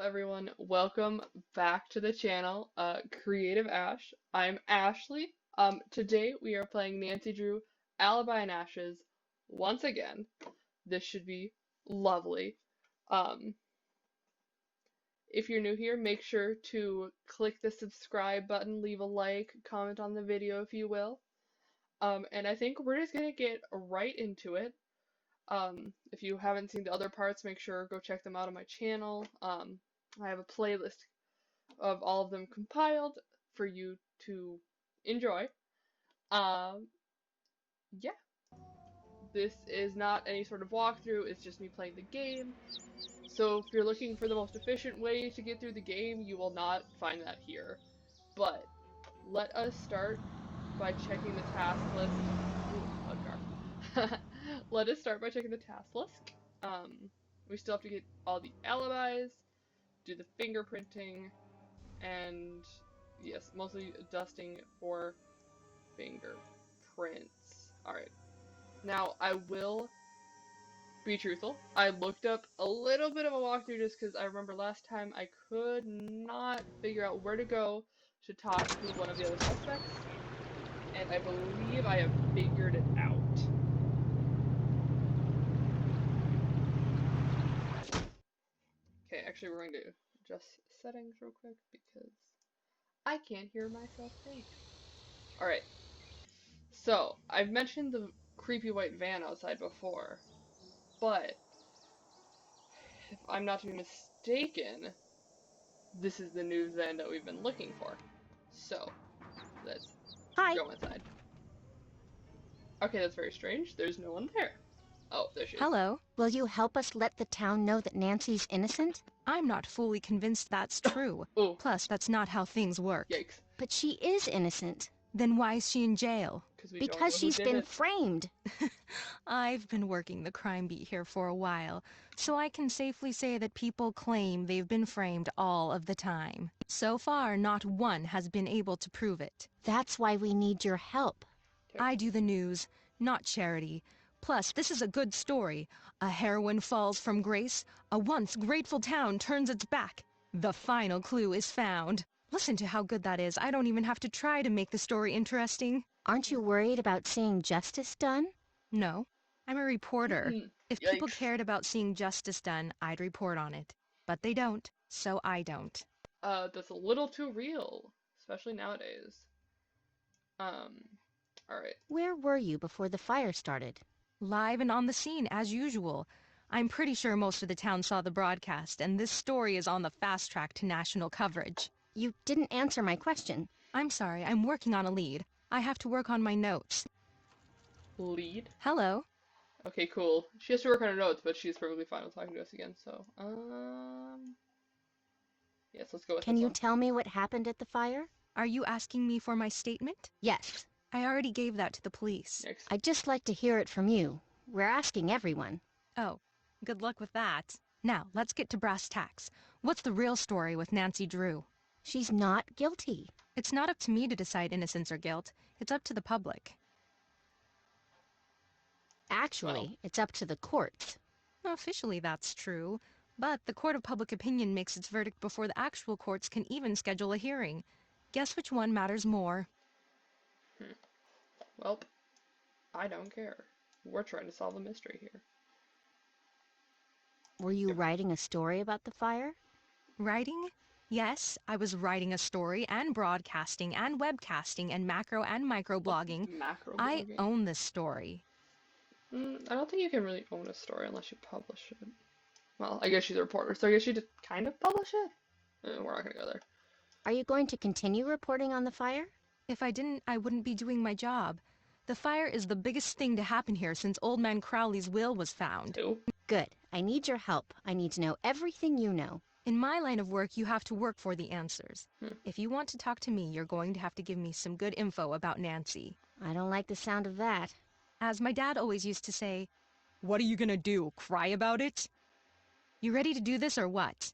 everyone, welcome back to the channel, Creative Ash. I'm Ashley. Today we are playing Nancy Drew Alibi and Ashes once again. This should be lovely. Um, if you're new here, make sure to click the subscribe button, leave a like, comment on the video if you will. And I think we're just gonna get right into it. If you haven't seen the other parts, make sure go check them out on my channel. I have a playlist of all of them compiled for you to enjoy. Um, yeah, this is not any sort of walkthrough, it's just me playing the game. So if you're looking for the most efficient way to get through the game, you will not find that here. But let us start by checking the task list. Ooh, a car. Let us start by checking the task list. We still have to get all the alibis, do the fingerprinting, and yes, mostly dusting for fingerprints. Alright. Now, I will be truthful. I looked up a little bit of a walkthrough just because I remember last time I could not figure out where to go to talk to one of the other suspects. And I believe I have figured it out. Okay, actually we're going to adjust settings real quick because I can't hear myself think. Alright, so I've mentioned the creepy white van outside before, but if I'm not to be mistaken, this is the new van that we've been looking for. So, let's Hi. go inside. Okay, that's very strange. There's no one there. Oh, there she is. Hello. Will you help us let the town know that Nancy's innocent? I'm not fully convinced that's true. Oh, Plus, that's not how things work. yikes. But she is innocent. Then why is she in jail? We don't know Because who she's did been it. framed. I've been working the crime beat here for a while, so I can safely say that people claim they've been framed all of the time. So far, not one has been able to prove it. That's why we need your help. I do the news, not charity. Plus, this is a good story. A heroine falls from grace, a once grateful town turns its back. The final clue is found. Listen to how good that is. I don't even have to try to make the story interesting. Aren't you worried about seeing justice done? No, I'm a reporter. If people Yikes. cared about seeing justice done, I'd report on it. But they don't, so I don't. That's a little too real, especially nowadays. Alright. Where were you before the fire started? Live and on the scene, as usual. I'm pretty sure most of the town saw the broadcast, and this story is on the fast track to national coverage. You didn't answer my question. I'm sorry, I'm working on a lead. I have to work on my notes. Lead? Hello? Okay, cool. She has to work on her notes, but she's perfectly fine with talking to us again, so, yes, let's go with Can this you one. tell me what happened at the fire? Are you asking me for my statement? Yes. I already gave that to the police. Next. I'd just like to hear it from you. We're asking everyone. Oh, good luck with that. Now, let's get to brass tacks. What's the real story with Nancy Drew? She's not guilty. It's not up to me to decide innocence or guilt. It's up to the public. Actually, it's up to the courts. Officially, that's true. But the court of public opinion makes its verdict before the actual courts can even schedule a hearing. Guess which one matters more? Well, I don't care. We're trying to solve a mystery here. Were you writing a story about the fire? Writing? Yes, I was writing a story and broadcasting and webcasting and macro and micro blogging. Macro I blogging? own this story. I don't think you can really own a story unless you publish it. Well, I guess she's a reporter, so I guess you did kind of publish it? We're not gonna go there. Are you going to continue reporting on the fire? If I didn't, I wouldn't be doing my job. The fire is the biggest thing to happen here since Old Man Crowley's will was found. Two? Good. I need your help. I need to know everything you know. In my line of work, you have to work for the answers. If you want to talk to me, you're going to have to give me some good info about Nancy. I don't like the sound of that. As my dad always used to say, "What are you gonna do, cry about it?" You ready to do this or what?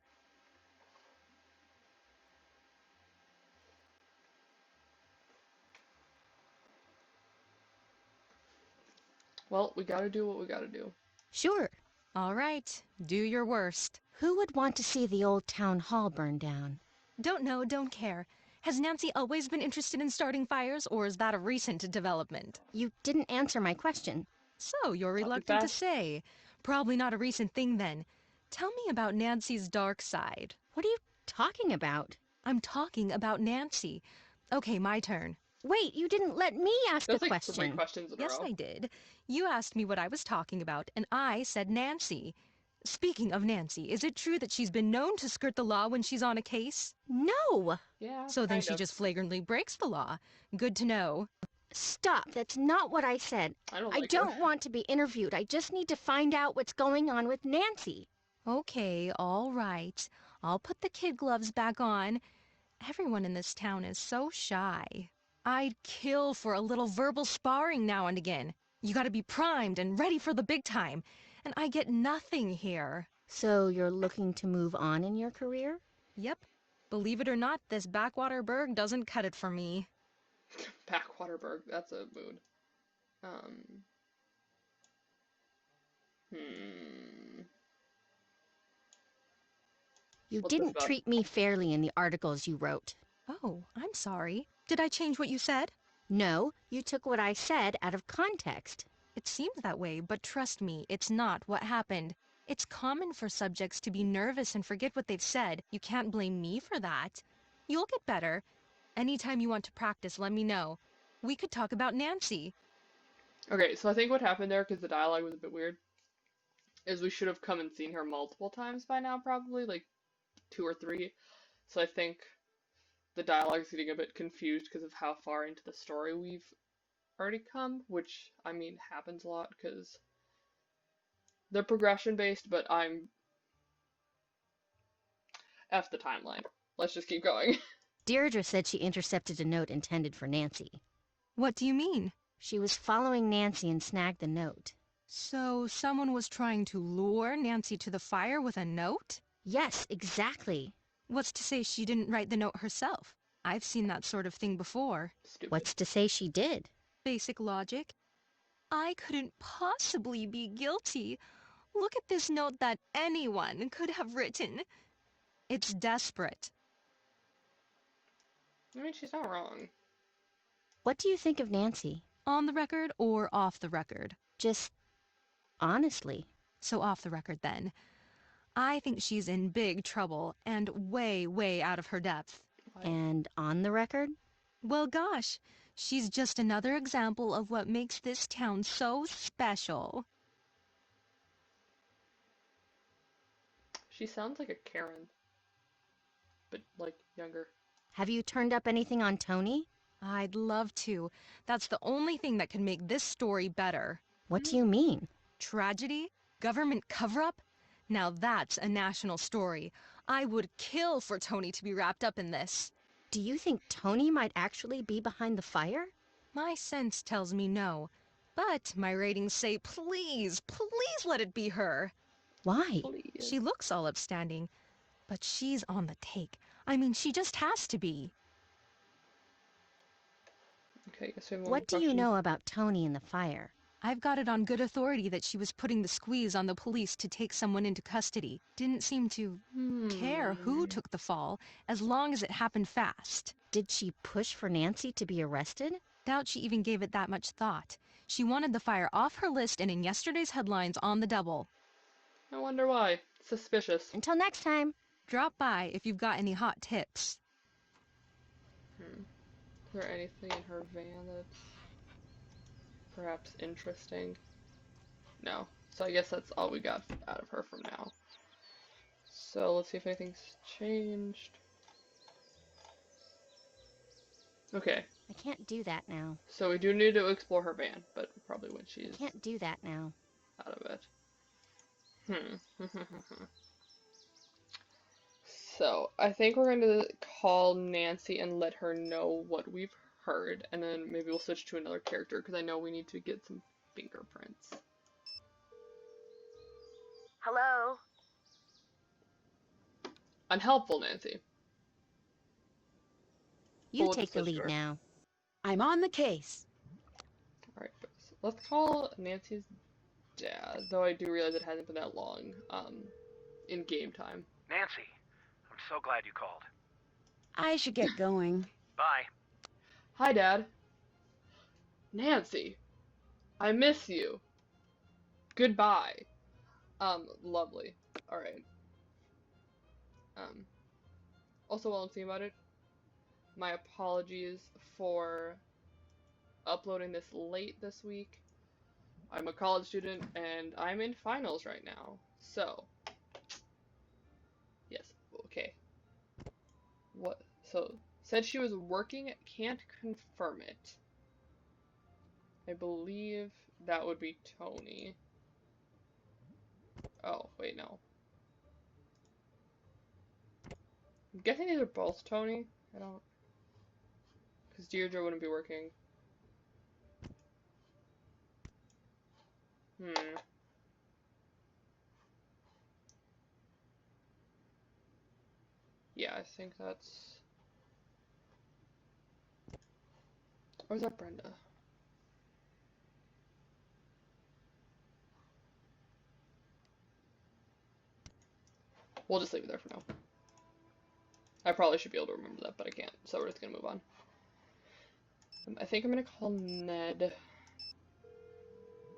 Well, we gotta do what we gotta do. Sure. All right, do your worst. Who would want to see the old town hall burn down? Don't know, don't care. Has Nancy always been interested in starting fires, or is that a recent development? You didn't answer my question. So, you're Not too reluctant to fast. say. Probably not a recent thing then. Tell me about Nancy's dark side. What are you talking about? I'm talking about Nancy. Okay, my turn. Wait, you didn't let me ask a That's like 3 question. questions in a Yes, row. I did. You asked me what I was talking about, and I said Nancy. Speaking of Nancy, is it true that she's been known to skirt the law when she's on a case? No! Yeah, So then kind she of. just flagrantly breaks the law. Good to know. Stop, that's not what I said. I don't I like don't her. want to be interviewed. I just need to find out what's going on with Nancy. Okay, all right. I'll put the kid gloves back on. Everyone in this town is so shy. I'd kill for a little verbal sparring now and again. You gotta be primed and ready for the big time. And I get nothing here. So you're looking to move on in your career? Yep. Believe it or not, this backwater burg doesn't cut it for me. Backwaterburg, that's a mood. Um. Hmm. You What's this didn't about? treat me fairly in the articles you wrote. Oh, I'm sorry. Did I change what you said? No, you took what I said out of context. It seemed that way, but trust me, it's not what happened. It's common for subjects to be nervous and forget what they've said. You can't blame me for that. You'll get better. Anytime you want to practice, let me know. We could talk about Nancy. Okay, so I think what happened there, because the dialogue was a bit weird, is we should have come and seen her multiple times by now, probably, like 2 or 3. So I think the dialogue's getting a bit confused because of how far into the story we've already come, which, I mean, happens a lot because they're progression based, but I'm F the timeline. Let's just keep going. Deirdre said she intercepted a note intended for Nancy. What do you mean? She was following Nancy and snagged the note. So someone was trying to lure Nancy to the fire with a note? Yes, exactly. What's to say she didn't write the note herself? I've seen that sort of thing before. Stupid. What's to say she did? Basic logic. I couldn't possibly be guilty. Look at this note that anyone could have written. It's desperate. I mean, she's not wrong. What do you think of Nancy? On the record or off the record? Just honestly. So off the record then. I think she's in big trouble and way, way out of her depth. And on the record? Well, gosh, she's just another example of what makes this town so special. She sounds like a Karen, but like younger. Have you turned up anything on Tony? I'd love to. That's the only thing that could make this story better. What do you mean? Tragedy? Government cover-up? Now that's a national story. I would kill for Tony to be wrapped up in this. Do you think Tony might actually be behind the fire? My sense tells me no. But my ratings say please, please let it be her. Why? Please. She looks all upstanding, but she's on the take. I mean, she just has to be. Okay, guess we have one What do more you question. know about Tony and the fire? I've got it on good authority that she was putting the squeeze on the police to take someone into custody. Didn't seem to care who took the fall, as long as it happened fast. Did she push for Nancy to be arrested? Doubt she even gave it that much thought. She wanted the fire off her list and in yesterday's headlines on the double. I wonder why. Suspicious. Until next time. Drop by if you've got any hot tips. Is there anything in her van that's perhaps interesting? No. So I guess that's all we got out of her from now. So let's see if anything's changed. Okay, I can't do that now. so we do need to explore her van, but probably when she's Can't do that now. out of it. So I think we're going to call Nancy and let her know what we've heard, and then maybe we'll switch to another character because I know we need to get some fingerprints. Hello? Unhelpful, Nancy. You We'll take just the switch to lead her. now. I'm on the case. Alright, let's call Nancy's Dad, though I do realize it hasn't been that long, in game time. Nancy, I'm so glad you called. I should get going. Bye. Hi, Dad. Nancy, I miss you. Goodbye. Lovely. Alright. Also while I'm thinking about it, my apologies for uploading this late this week. I'm a college student and I'm in finals right now. So, yes, okay. What? So, said she was working, can't confirm it. I believe that would be Tony. Oh, wait, no. I'm guessing these are both Tony. I don't... Because Deirdre wouldn't be working. Yeah, I think that's... Or is that Brenda? We'll just leave it there for now. I probably should be able to remember that, but I can't, so we're just gonna move on. I think I'm gonna call Ned.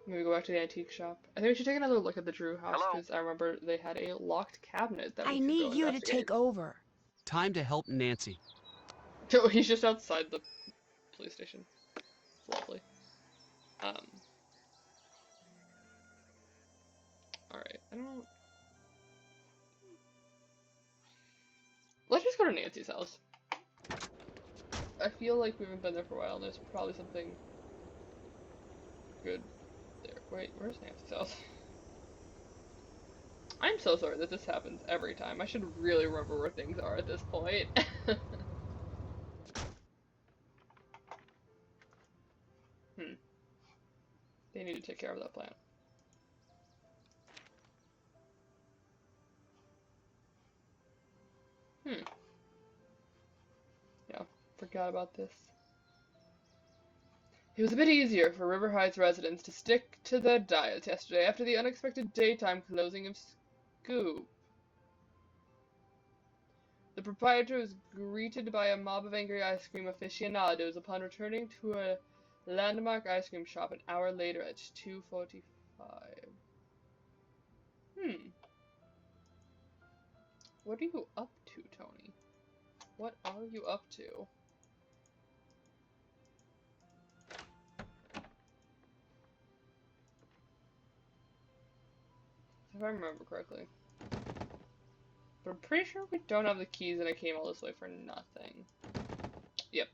Maybe go back to the antique shop. I think we should take another look at the Drew house, because I remember they had a locked cabinet that we I should need go you to investigate. take over. Time to help Nancy. So he's just outside the police station. It's lovely. Alright, I don't... Let's just go to Nancy's house. I feel like we haven't been there for a while, and there's probably something good there. Wait, where's Nancy's house? I'm so sorry that this happens every time. I should really remember where things are at this point. They need to take care of that plant. Yeah, forgot about this. It was a bit easier for River Heights residents to stick to their diets yesterday after the unexpected daytime closing of Scoop. The proprietor was greeted by a mob of angry ice cream aficionados upon returning to a landmark ice cream shop an hour later at 2:45. What are you up to, Tony? What are you up to? If I remember correctly. But I'm pretty sure we don't have the keys and I came all this way for nothing. Yep.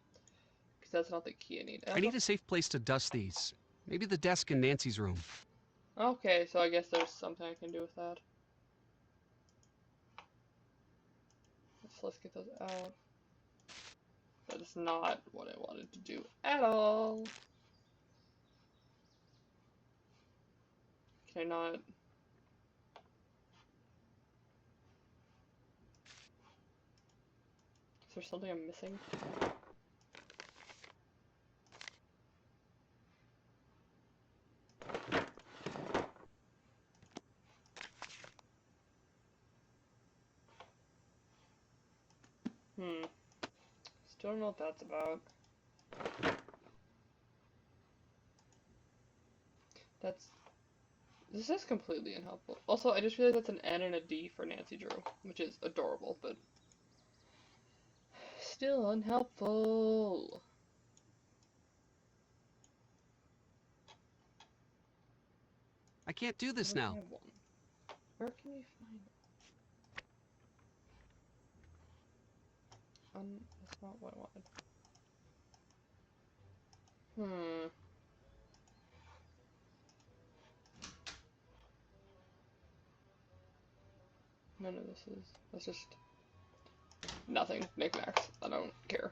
Because that's not the key I need. I need a safe place to dust these. Maybe the desk in Nancy's room. Okay, so I guess there's something I can do with that. Let's get those out. That is not what I wanted to do at all. Can I not? Is there something I'm missing? Still don't know what that's about. This is completely unhelpful. Also, I just realized that's an N and a D for Nancy Drew, which is adorable, but still unhelpful. I can't do this now. Where can we find it? That's not what I wanted. No, that's just nothing. Knickknacks. I don't care.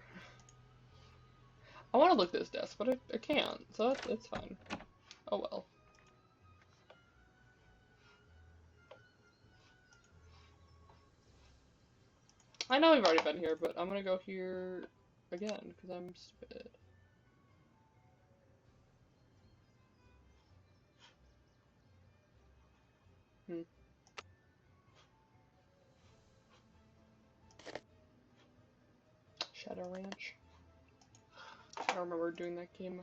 I want to look at this desk, but I can't, so it's fine. Oh well. I know we've already been here, but I'm gonna go here again, because I'm stupid. Cheddar Ranch. I remember doing that game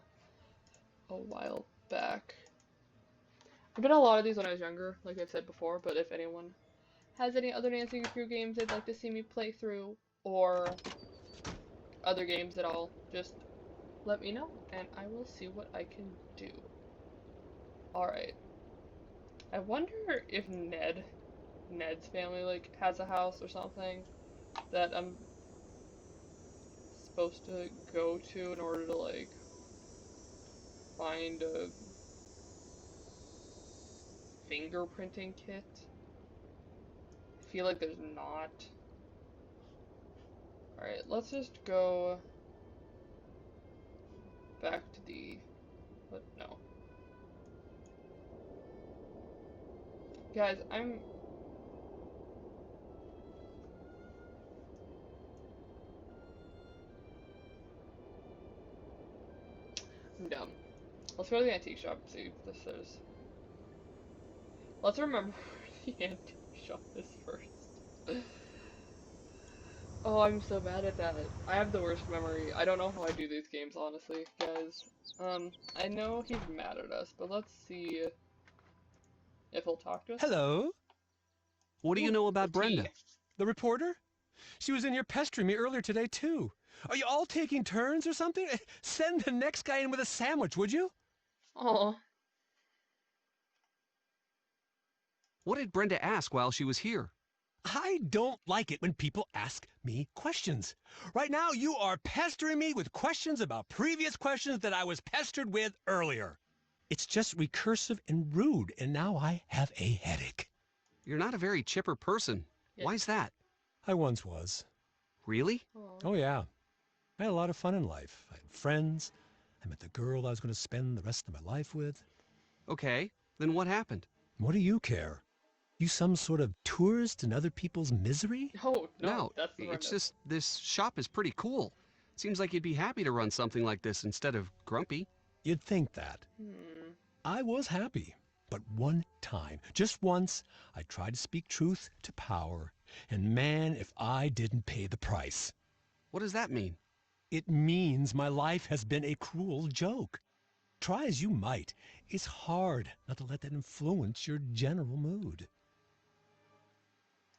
a while back. I've done a lot of these when I was younger, like I've said before, but if anyone has any other Nancy Drew games they'd like to see me play through, or other games at all, just let me know, and I will see what I can do. Alright. I wonder if Ned's family, like, has a house or something that I'm supposed to go to in order to, like, find a fingerprinting kit. I feel like there's not. Alright, let's just go back to the... What? No. Guys, I'm dumb. Let's go to the antique shop and see if this is... Let's remember where the antique shop is first. Oh, I'm so bad at that. I have the worst memory. I don't know how I do these games, honestly, guys. I know he's mad at us, but let's see if he'll talk to us. Hello, What do you know about Brenda? the reporter? She was in here pestering me earlier today, too. Are you all taking turns or something? Send the next guy in with a sandwich, would you? Oh, What did Brenda ask while she was here? I don't like it when people ask me questions. Right now, you are pestering me with questions about previous questions that I was pestered with earlier. It's just recursive and rude, and now I have a headache. You're not a very chipper person. Yeah. Why's that? I once was. Really? Oh, yeah. I had a lot of fun in life. I had friends. I met the girl I was going to spend the rest of my life with. Okay, then what happened? What do you care? You some sort of tourist in other people's misery? oh no, No, that's the it's Brenda. just this shop is pretty cool. Seems like you'd be happy to run something like this instead of grumpy. You'd think that. Hmm. I was happy. But one time, just once, I tried to speak truth to power. And man, if I didn't pay the price. What does that mean? It means my life has been a cruel joke. Try as you might, it's hard not to let that influence your general mood.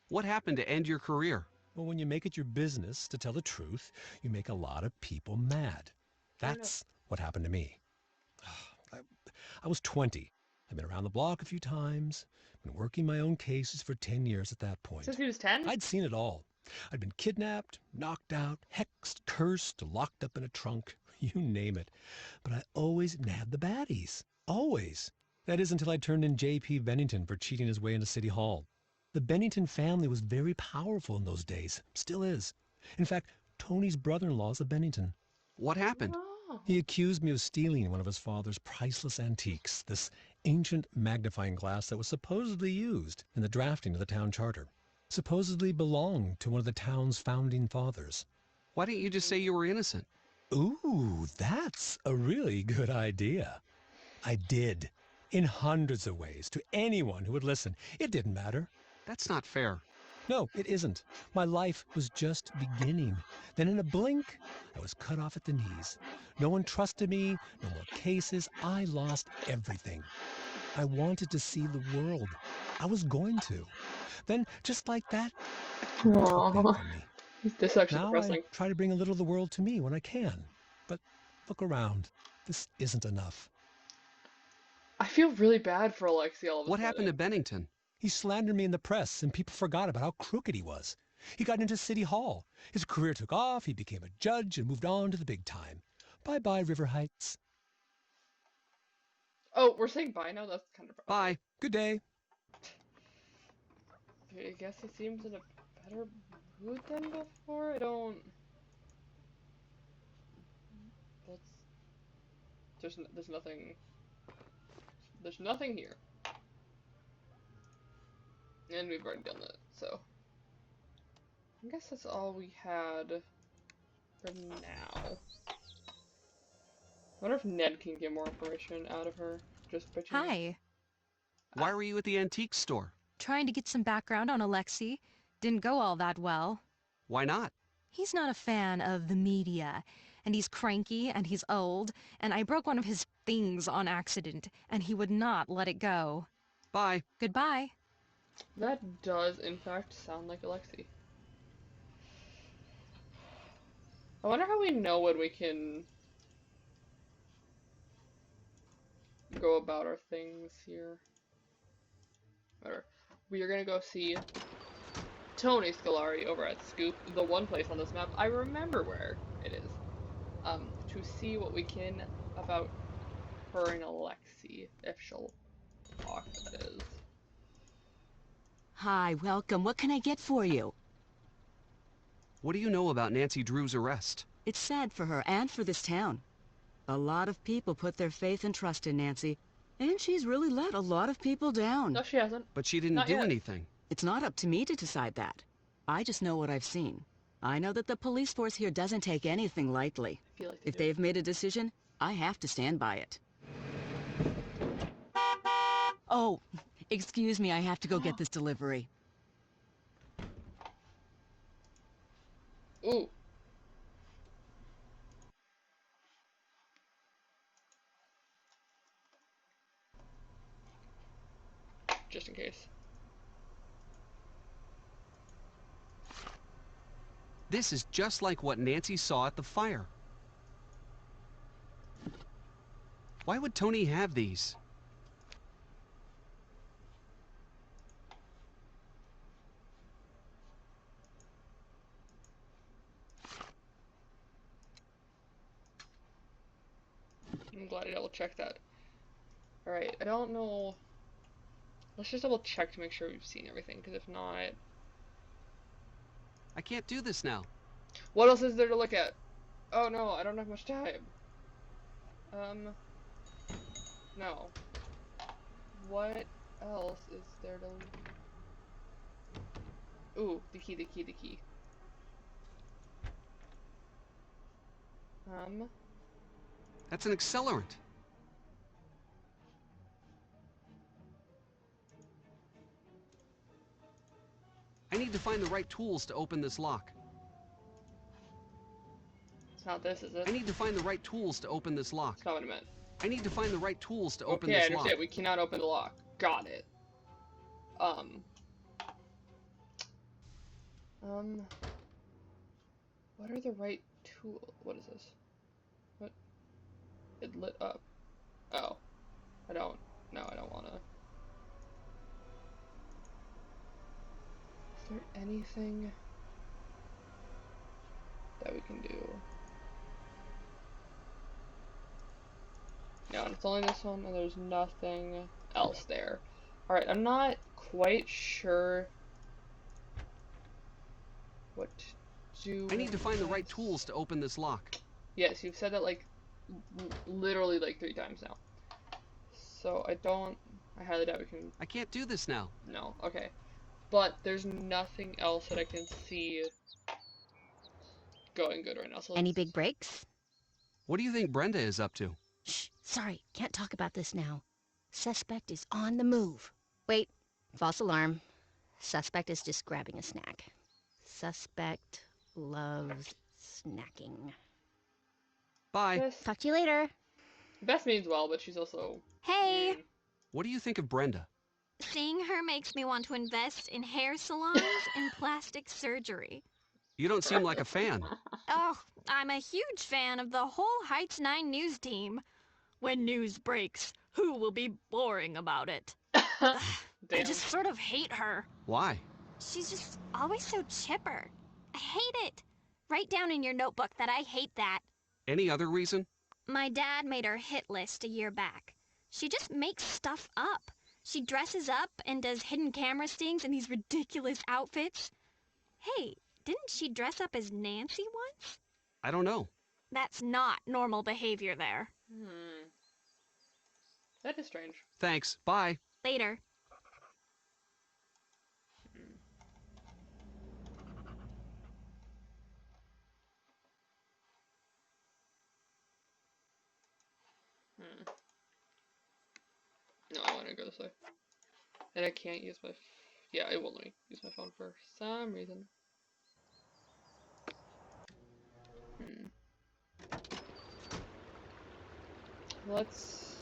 What happened to end your career? Well, when you make it your business to tell the truth, you make a lot of people mad. That's what happened to me. I was 20. I'd been around the block a few times, been working my own cases for 10 years at that point. Since he was 10? I'd seen it all. I'd been kidnapped, knocked out, hexed, cursed, locked up in a trunk, you name it. But I always nabbed the baddies. Always. That is until I turned in J.P. Bennington for cheating his way into City Hall. The Bennington family was very powerful in those days. Still is. In fact, Tony's brother-in-law is a Bennington. What happened? Oh. He accused me of stealing one of his father's priceless antiques, this ancient magnifying glass that was supposedly used in the drafting of the town charter. Supposedly belonged to one of the town's founding fathers. Why didn't you just say you were innocent? Ooh, that's a really good idea. I did. In hundreds of ways, to anyone who would listen. It didn't matter. That's not fair. No, it isn't. My life was just beginning. Then in a blink, I was cut off at the knees. No one trusted me, no more cases. I lost everything. I wanted to see the world. I was going to. Then, just like that, it took that Aw. from me. This is actually Now depressing. I try to bring a little of the world to me when I can. But look around. This isn't enough. I feel really bad for Alexi all of a What happened to sudden. Bennington? He slandered me in the press, and people forgot about how crooked he was. He got into City Hall. His career took off. He became a judge and moved on to the big time. Bye-bye, River Heights. Oh, we're saying bye now? That's kind of... Bye. Good day. I guess he seems in a better mood than before? I don't... Let's... There's nothing... There's nothing here. And we've already done that, so... I guess that's all we had for now. I wonder if Ned can get more information out of her, just by chance. Hi. Why were you at the antique store? Trying to get some background on Alexi. Didn't go all that well. Why not? He's not a fan of the media, and he's cranky, and he's old, and I broke one of his things on accident, and he would not let it go. Bye. Goodbye. That does, in fact, sound like Alexi. I wonder how we know when we can go about our things here. Whatever. We are gonna go see Tony Scolari over at Scoop, the one place on this map I remember where it is, to see what we can about her and Alexi, if she'll talk, that is. Hi, welcome. What can I get for you? What do you know about Nancy Drew's arrest? It's sad for her and for this town. A lot of people put their faith and trust in Nancy, and she's really let a lot of people down. No, she hasn't. But she didn't Not do yet. anything. It's not up to me to decide that. I just know what I've seen. I know that the police force here doesn't take anything lightly. I feel like If do. they've made a decision, I have to stand by it. Oh, excuse me, I have to go get this delivery. Ooh. Just in case. This is just like what Nancy saw at the fire. Why would Tony have these? I'm glad I double checked that. Alright, I don't know. Let's just double check to make sure we've seen everything, because if not... I can't do this now. What else is there to look at? Oh no, I don't have much time. No. What else is there to... Ooh, the key, the key, the key. That's an accelerant. I need to find the right tools to open this lock. It's not this, is it? I need to find the right tools to open this lock. That's not what I meant. I need to find the right tools to open Okay, I this understand. lock. We cannot open the lock. Got it. What are the right tools? What is this? What? It lit up. Oh. I don't. No, I don't wanna. Is there anything that we can do? No, it's only this one, and there's nothing else there. Alright, I'm not quite sure what to do. I need to find the right with tools to open this lock. Yes, you've said that like literally like 3 times now. So I highly doubt we can. I can't do this now. No, okay. But there's nothing else that I can see going good right now. So Any let's- big breaks? What do you think Brenda is up to? Shh, sorry, can't talk about this now. Suspect is on the move. Wait, false alarm. Suspect is just grabbing a snack. Suspect loves snacking. Bye. Talk to you later. Beth means well, but she's also. Hey, What do you think of Brenda? seeing her makes me want to invest in hair salons and plastic surgery. You don't seem like a fan. Oh, I'm a huge fan of the whole Heights 9 news team. When news breaks, who will be boring about it? I Damn. just sort of hate her. Why? She's just always so chipper. I hate it. Write down in your notebook that I hate that. Any other reason? My dad made her hit list a year back. She just makes stuff up. She dresses up and does hidden camera stings in these ridiculous outfits. Hey, didn't she dress up as Nancy once? I don't know. That's not normal behavior there. That is strange. Thanks. Bye. Later. No, I want to go this way. And I can't use yeah, it won't let me use my phone for some reason. let's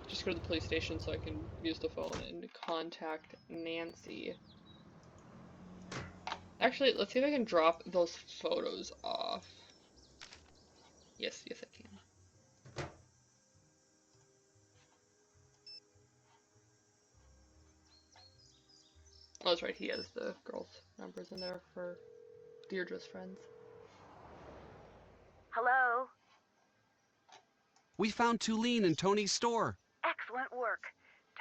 just go to the police station so I can use the phone and contact Nancy. Actually, let's see if I can drop those photos off. Yes, yes I can. Oh, that's right, he has the girls' numbers in there for Deirdre's friends. Hello? We found Tulene in Tony's store. Excellent work.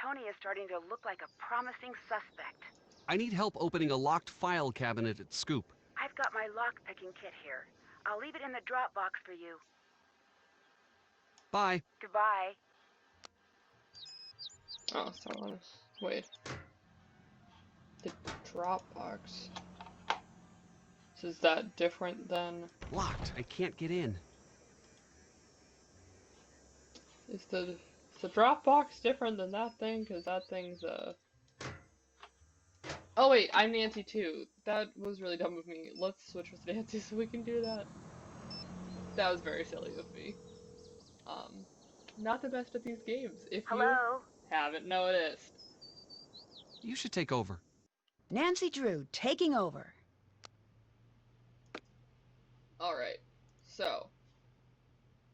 Tony is starting to look like a promising suspect. I need help opening a locked file cabinet at Scoop. I've got my lock-picking kit here. I'll leave it in the drop box for you. Bye. Goodbye. Oh, so wait. The Dropbox. So is that different than... Locked. I can't get in. Is the Dropbox different than that thing? Because that thing's Oh wait, I'm Nancy too. That was really dumb of me. Let's switch with Nancy so we can do that. That was very silly of me. Not the best at these games, if you haven't noticed. You should take over. Nancy Drew taking over. Alright, so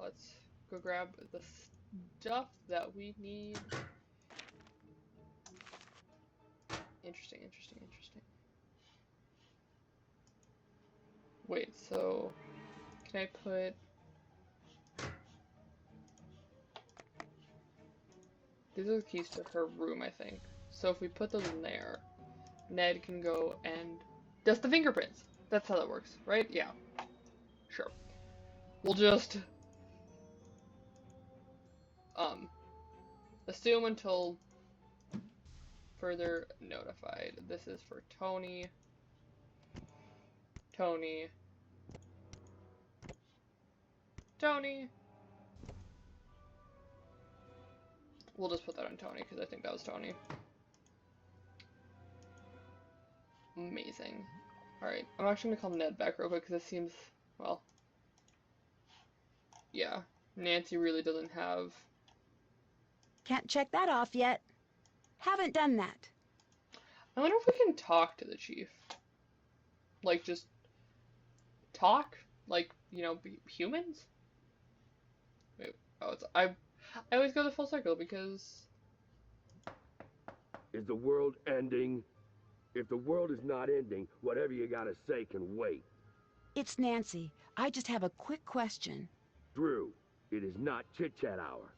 let's go grab the stuff that we need. Interesting. Wait, so can I put... These are the keys to her room, I think. So if we put those in there, Ned can go and dust the fingerprints. That's how that works, right? Yeah. Sure. We'll just assume until further notified. This is for Tony. Tony. We'll just put that on Tony because I think that was Tony. Amazing. Alright, I'm actually gonna call Ned back real quick because it seems, well, yeah, Nancy really doesn't have... Can't check that off yet. Haven't done that. I wonder if we can talk to the chief. Like, just talk? Like, you know, be humans? Wait, oh, it's... I always go the full cycle because... Is the world ending? If the world is not ending, whatever you gotta say can wait. It's Nancy. I just have a quick question. Drew, it is not chit-chat hour.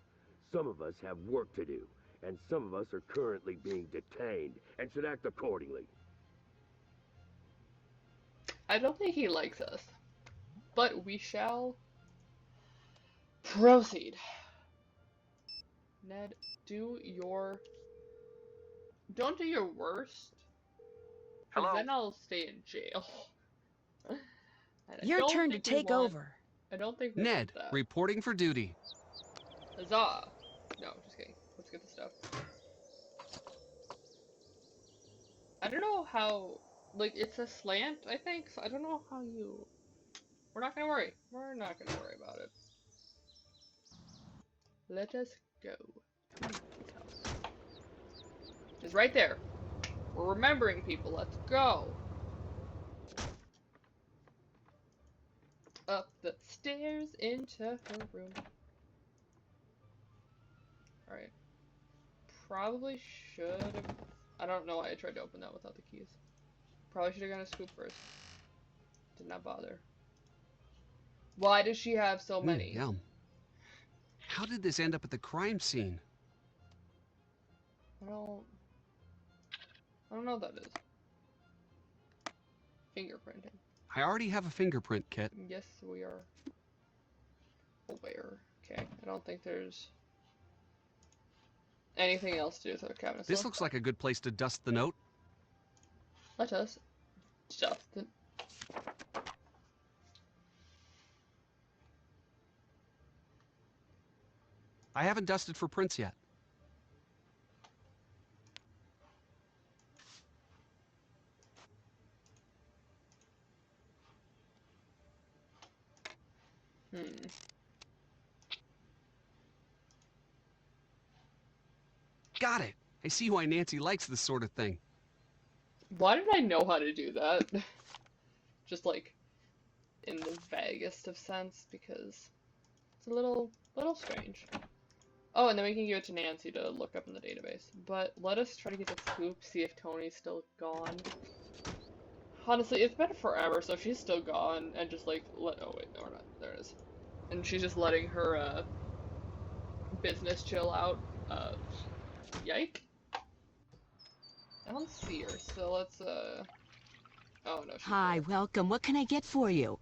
Some of us have work to do, and some of us are currently being detained, and should act accordingly. I don't think he likes us, but we shall proceed. Ned, don't do your worst, because then I'll stay in jail. Your turn to take over. I don't think we Ned, want that. reporting for duty. Huzzah! No, just kidding. Let's get the stuff. I don't know how, like, it's a slant, I think, so I don't know how you... We're not gonna worry. We're not gonna worry about it. Let us go. It's right there. We're remembering people. Let's go. Up the stairs into her room. Alright. Probably should have... I don't know why I tried to open that without the keys. Probably should have gone to Scoop first. Did not bother. Why does she have so many? Yum. How did this end up at the crime scene? I don't know what that is. Fingerprinting. I already have a fingerprint kit. Yes, we are aware. Okay, I don't think there's anything else to do with our cabinet. This looks like a good place to dust the note. Let us dust it. I haven't dusted for prints yet. Got it. I see why Nancy likes this sort of thing. Why did I know how to do that? Just like in the vaguest of sense, because it's a little strange. Oh, and then we can give it to Nancy to look up in the database. But let us try to get the scoop, see if Tony's still gone. Honestly, it's been forever, so if she's still gone and just like oh wait, no we're not. There it is. And she's just letting her business chill out. Yike. I don't see her, so let's oh no, she's Hi, there. welcome. What can I get for you?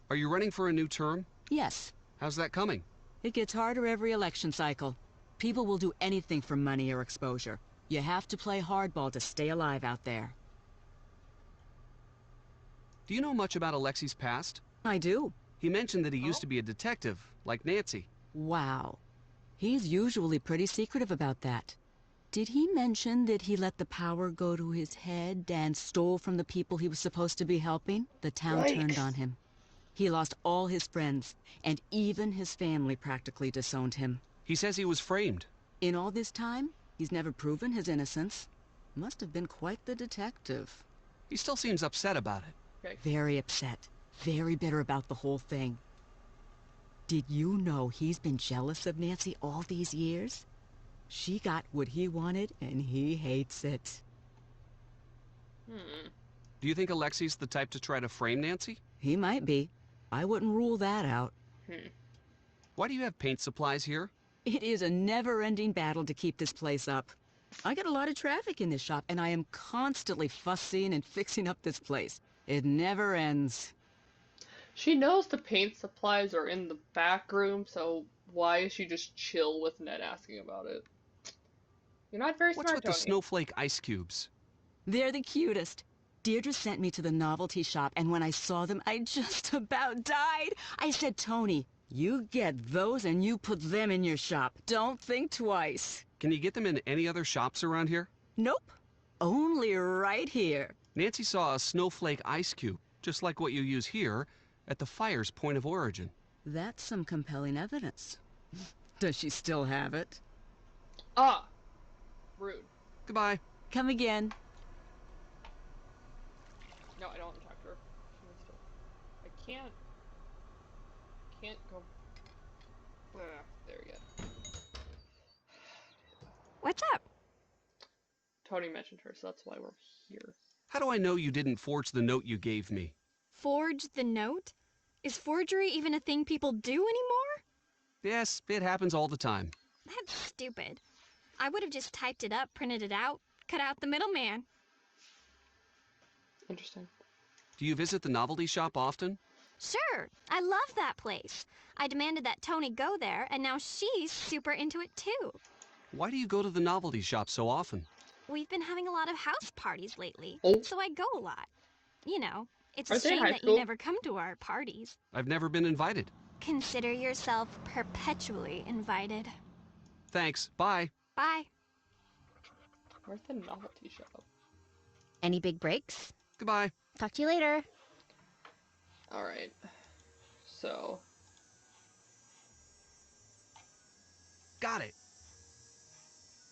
Are you running for a new term? Yes. How's that coming? It gets harder every election cycle. People will do anything for money or exposure. You have to play hardball to stay alive out there. Do you know much about Alexi's past? I do. He mentioned that he used to be a detective, like Nancy. Wow. He's usually pretty secretive about that. Did he mention that he let the power go to his head and stole from the people he was supposed to be helping? The town turned on him. He lost all his friends, and even his family practically disowned him. He says he was framed. In all this time, he's never proven his innocence. Must have been quite the detective. He still seems upset about it. Okay. Very upset. Very bitter about the whole thing. Did you know he's been jealous of Nancy all these years? She got what he wanted, and he hates it. Do you think Alexi's the type to try to frame Nancy? He might be. I wouldn't rule that out. Why do you have paint supplies here? It is a never-ending battle to keep this place up. I get a lot of traffic in this shop, and I am constantly fussing and fixing up this place. It never ends. She knows the paint supplies are in the back room, so why is she just chill with Ned asking about it? You're not very What's smart, with the Tony. snowflake ice cubes? They're the cutest. Deirdre sent me to the novelty shop, and when I saw them, I just about died. I said, Tony, you get those and you put them in your shop. Don't think twice. Can you get them in any other shops around here? Nope. Only right here. Nancy saw a snowflake ice cube, just like what you use here, at the fire's point of origin. That's some compelling evidence. Does she still have it? Ah! Rude. Goodbye. Come again. No, I don't want to talk to her. I can't go. There we go. What's up? Tony mentioned her, so that's why we're here. How do I know you didn't forge the note you gave me? Forge the note? Is forgery even a thing people do anymore? Yes, it happens all the time. That's stupid. I would have just typed it up, printed it out, cut out the middleman. Interesting. Do you visit the novelty shop often? Sure, I love that place. I demanded that Tony go there, and now she's super into it too. Why do you go to the novelty shop so often? We've been having a lot of house parties lately, Oh. so I go a lot. You know, it's Are a they shame high that school? you never come to our parties. I've never been invited. Consider yourself perpetually invited. Thanks. Bye. Bye. Where's the novelty shop? Any big breaks? Goodbye. Talk to you later. Alright. So. Got it.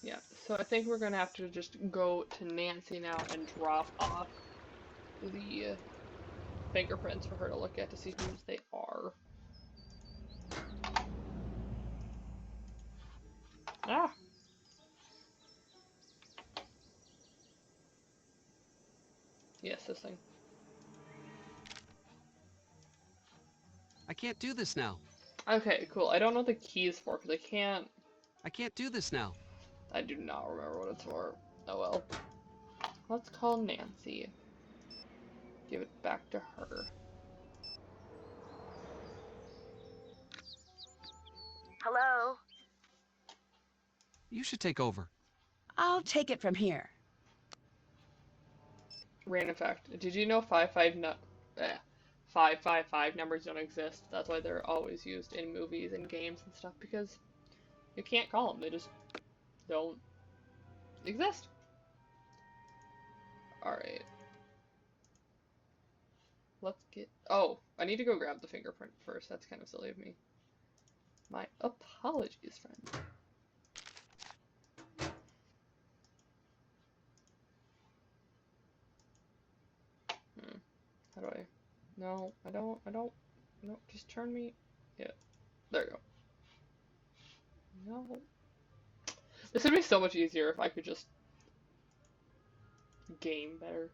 Yeah, so I think we're gonna have to just go to Nancy now and drop off the fingerprints for her to look at to see whose they are. Ah! Yes, this thing. I can't do this now. Okay, cool. I don't know what the key is for, because I can't do this now. I do not remember what it's for. Oh well. Let's call Nancy. Give it back to her. Hello? You should take over. I'll take it from here. Random fact. Did you know 555 numbers don't exist? That's why they're always used in movies and games and stuff, because you can't call them. They just don't exist. Alright. Let's get... Oh, I need to go grab the fingerprint first. That's kind of silly of me. My apologies, friend. How do I? No, I don't. No, just turn me. Yeah, there you go. No. This would be so much easier if I could just game better.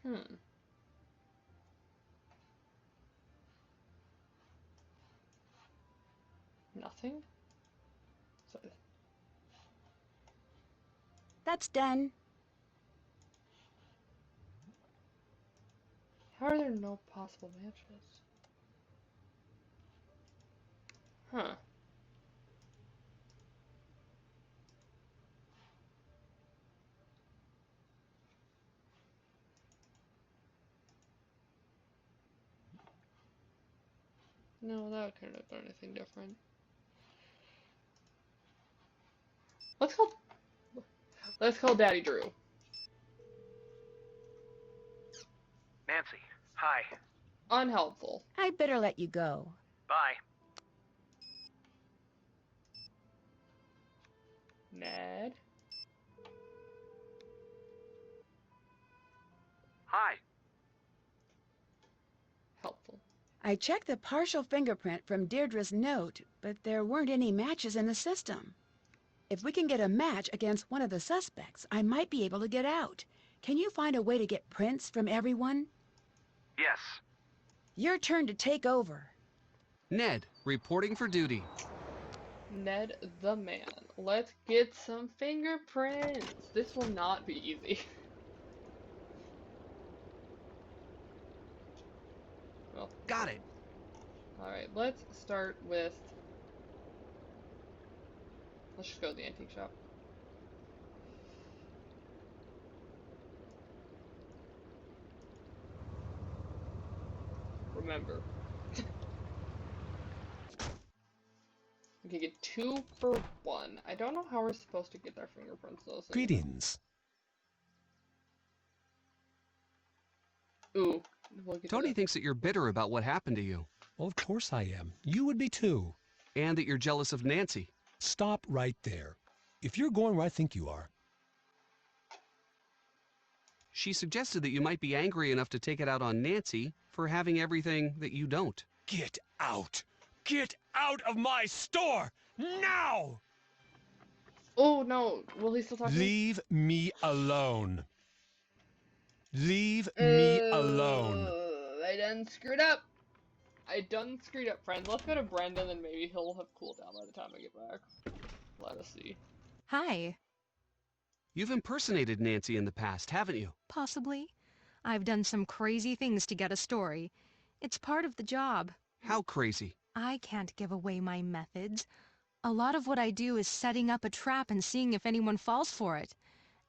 Hmm. Nothing? So, That's done. how are there no possible matches? Huh. No, that couldn't have done anything different. Let's call Daddy Drew. Nancy, hi. Unhelpful. I'd better let you go. Bye. Ned. Hi. Helpful. I checked the partial fingerprint from Deirdre's note, but there weren't any matches in the system. If we can get a match against one of the suspects, I might be able to get out. Can you find a way to get prints from everyone? Yes. Your turn to take over. Ned, reporting for duty. Ned the man. Let's get some fingerprints. This will not be easy. Well, got it. Alright, let's start with... Let's just go to the antique shop. Remember. We can get 2 for 1. I don't know how we're supposed to get their fingerprints though. So Greetings. Ooh. We'll get Tony thinks that you're bitter about what happened to you. Well, of course I am. You would be too. And that you're jealous of Nancy. Stop right there. If you're going where I think you are. She suggested that you might be angry enough to take it out on Nancy for having everything that you don't. Get out! Get out of my store! Now! Oh no, will he still talk to me? Leave me alone. Leave me alone. I done screwed up. Friends. Let's go to Brendan and maybe he'll have cooled down by the time I get back. Let us see. Hi. You've impersonated Nancy in the past, haven't you? Possibly. I've done some crazy things to get a story. It's part of the job. How crazy? I can't give away my methods. A lot of what I do is setting up a trap and seeing if anyone falls for it.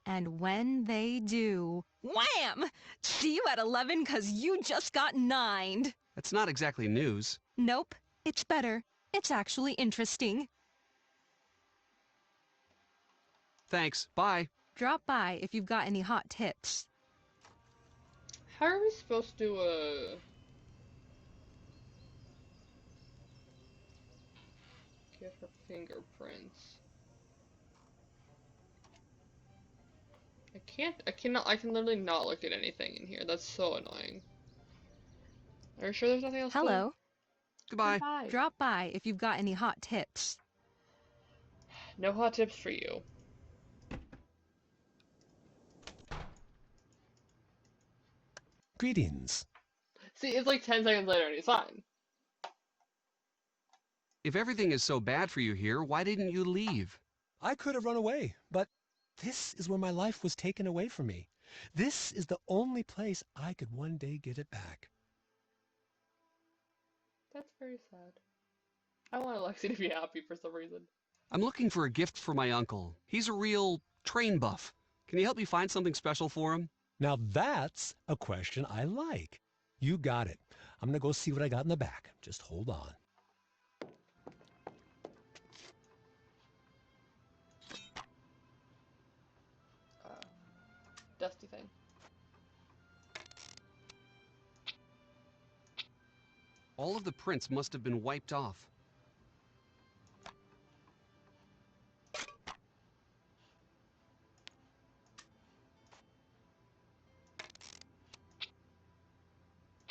And when they do, wham! See you at 11 'cause you just got 9'd. That's not exactly news. Nope. It's better. It's actually interesting. Thanks. Bye. Drop by if you've got any hot tips. How are we supposed to, get her fingerprints? I can literally not look at anything in here. That's so annoying. Are you sure there's nothing else? Hello. Goodbye. Goodbye. Drop by if you've got any hot tips. No hot tips for you. Greetings. See, it's like 10 seconds later and he's fine. If everything is so bad for you here, why didn't you leave? I could have run away, but this is where my life was taken away from me. This is the only place I could one day get it back. That's very sad. I want Alexi to be happy for some reason. I'm looking for a gift for my uncle. He's a real train buff. Can you help me find something special for him? Now that's a question I like. You got it. I'm going to go see what I got in the back. Just hold on. dusty thing. All of the prints must have been wiped off.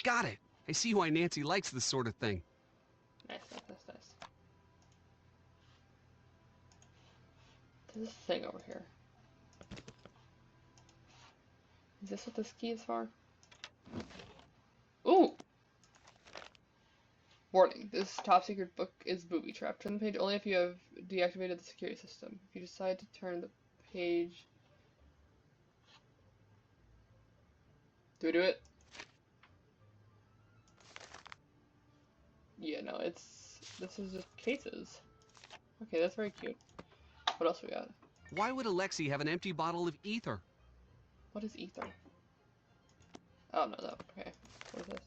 Got it! I see why Nancy likes this sort of thing. Nice. There's this thing over here. Is this what this key is for? Ooh! Warning, this top secret book is booby trapped. Turn the page only if you have deactivated the security system. If you decide to turn the page... Do we do it? Yeah, no, this is just cases. Okay, that's very cute. What else we got? Why would Alexei have an empty bottle of ether? What is ether? Oh, no, that, okay. What is this?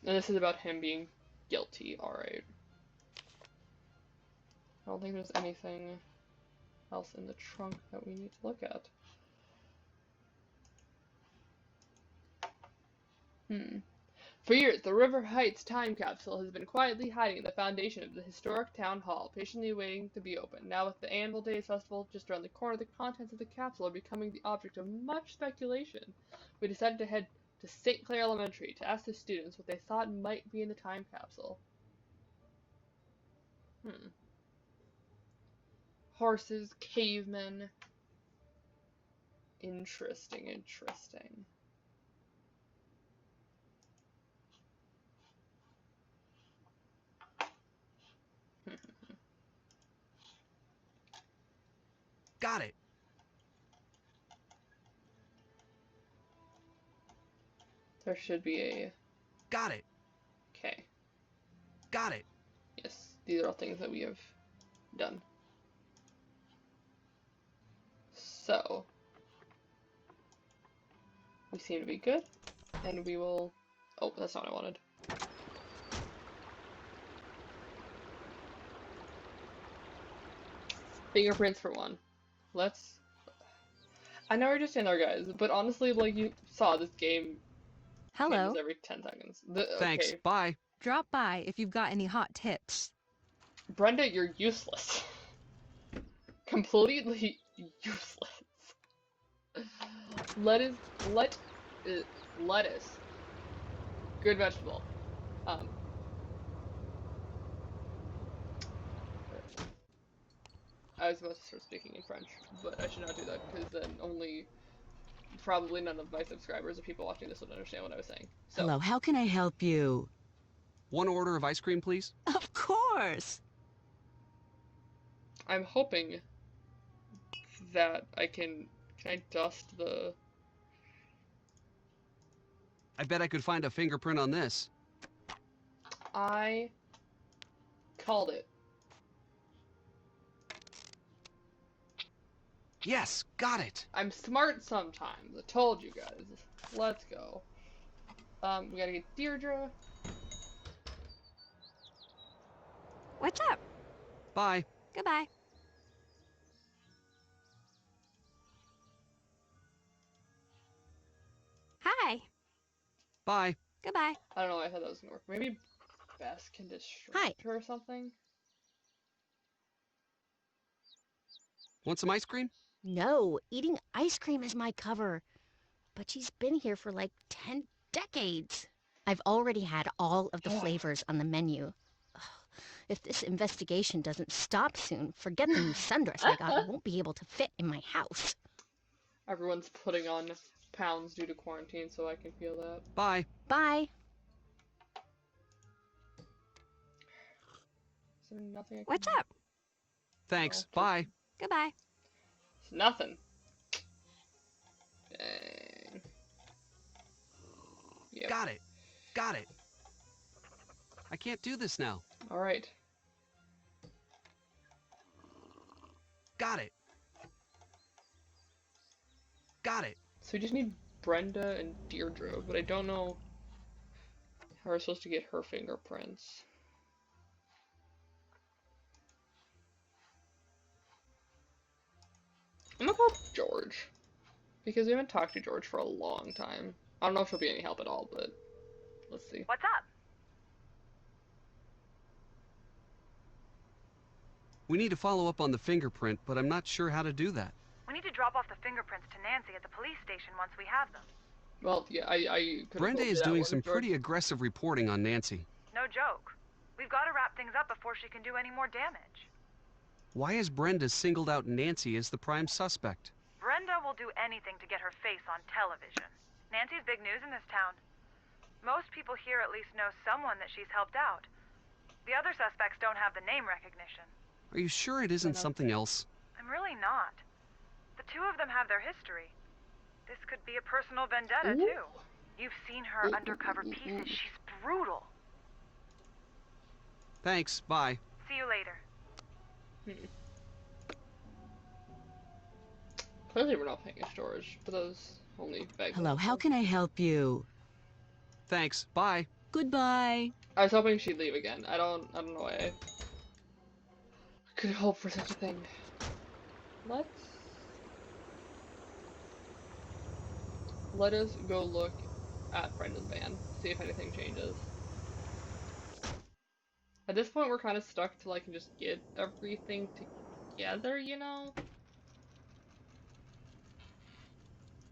And this is about him being guilty, alright. I don't think there's anything else in the trunk that we need to look at. For years, the River Heights time capsule has been quietly hiding in the foundation of the historic town hall, patiently waiting to be opened. Now, with the Anvil Days Festival just around the corner, the contents of the capsule are becoming the object of much speculation. We decided to head to St. Clair Elementary to ask the students what they thought might be in the time capsule. Horses, cavemen. Interesting. Got it. There should be a... Got it. Okay. Got it. Yes, these are all things that we have done. So, we seem to be good, and we will... Oh, that's not what I wanted. Fingerprints for one. Let's... I know we're just in there, guys, but honestly, like you saw, this game Hello. changes every 10 seconds. Thanks, okay. bye. Drop by if you've got any hot tips. Brenda, you're useless. Completely useless. Lettuce. Good vegetable. I was about to start speaking in French, but I should not do that, because then probably none of my subscribers or people watching this would understand what I was saying. So, Hello, how can I help you? One order of ice cream, please? Of course! I'm hoping that I can I dust the... I bet I could find a fingerprint on this. I called it. Yes, got it. I'm smart sometimes. I told you guys. Let's go. We gotta get Deirdre. What's up? Bye. Goodbye. Hi. Bye. Goodbye. I don't know why I thought that was gonna work. Maybe Bess can distract Hi. her or something? Want some ice cream? No, eating ice cream is my cover. But she's been here for like 10 decades. I've already had all of the flavors on the menu. Ugh, if this investigation doesn't stop soon, forget the new sundress I got. It won't be able to fit in my house. Everyone's putting on pounds due to quarantine, so I can feel that. Bye. Bye. Is there nothing I can What's do? up? Thanks. Oh, Bye. Goodbye. It's nothing. Dang. Yep. Got it. Got it. I can't do this now. Alright. Got it. Got it. So we just need Brenda and Deirdre, but I don't know how we're supposed to get her fingerprints. I'm gonna call George. Because we haven't talked to George for a long time. I don't know if she'll be any help at all, but let's see. What's up? We need to follow up on the fingerprint, but I'm not sure how to do that. We need to drop off the fingerprints to Nancy at the police station once we have them. Well, yeah, I could Brenda is doing some pretty aggressive reporting on Nancy. No joke. We've got to wrap things up before she can do any more damage. Why has Brenda singled out Nancy as the prime suspect? Brenda will do anything to get her face on television. Nancy's big news in this town. Most people here at least know someone that she's helped out. The other suspects don't have the name recognition. Are you sure it isn't something else? I'm really not. The two of them have their history. This could be a personal vendetta, too. You've seen her undercover pieces. She's brutal. Thanks, bye. See you later. Clearly we're not paying a storage, but those only beg. Hello, how can I help you? Thanks, bye. Goodbye. I was hoping she'd leave again. I don't know why I could hope for such a thing. Let us go look at Brenda's van, see if anything changes. At this point, we're kind of stuck till I can just get everything together, you know?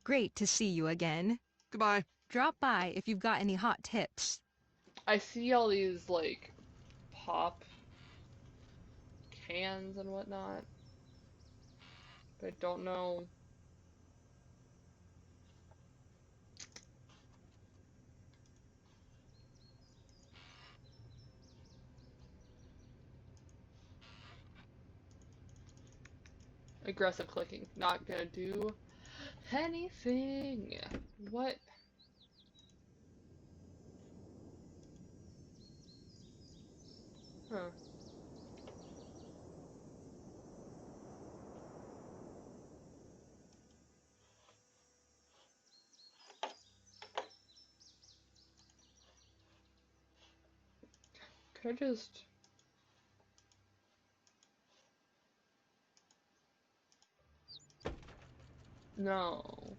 Great to see you again. Goodbye. Drop by if you've got any hot tips. I see all these, like, pop cans and whatnot, but I don't know. Aggressive clicking. Not gonna do anything. What? Huh. Could I just... No.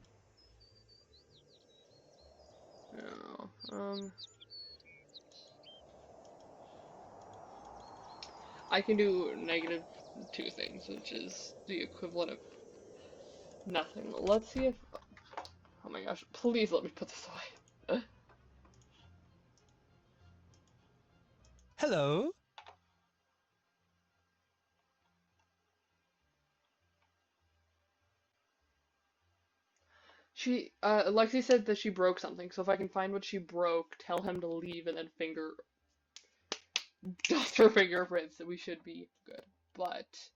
No. I can do -2 things, which is the equivalent of nothing. Let's see if... Oh my gosh, please let me put this away. Hello? Lexi said that she broke something, so if I can find what she broke, tell him to leave and then dust her fingerprints, we should be good. But...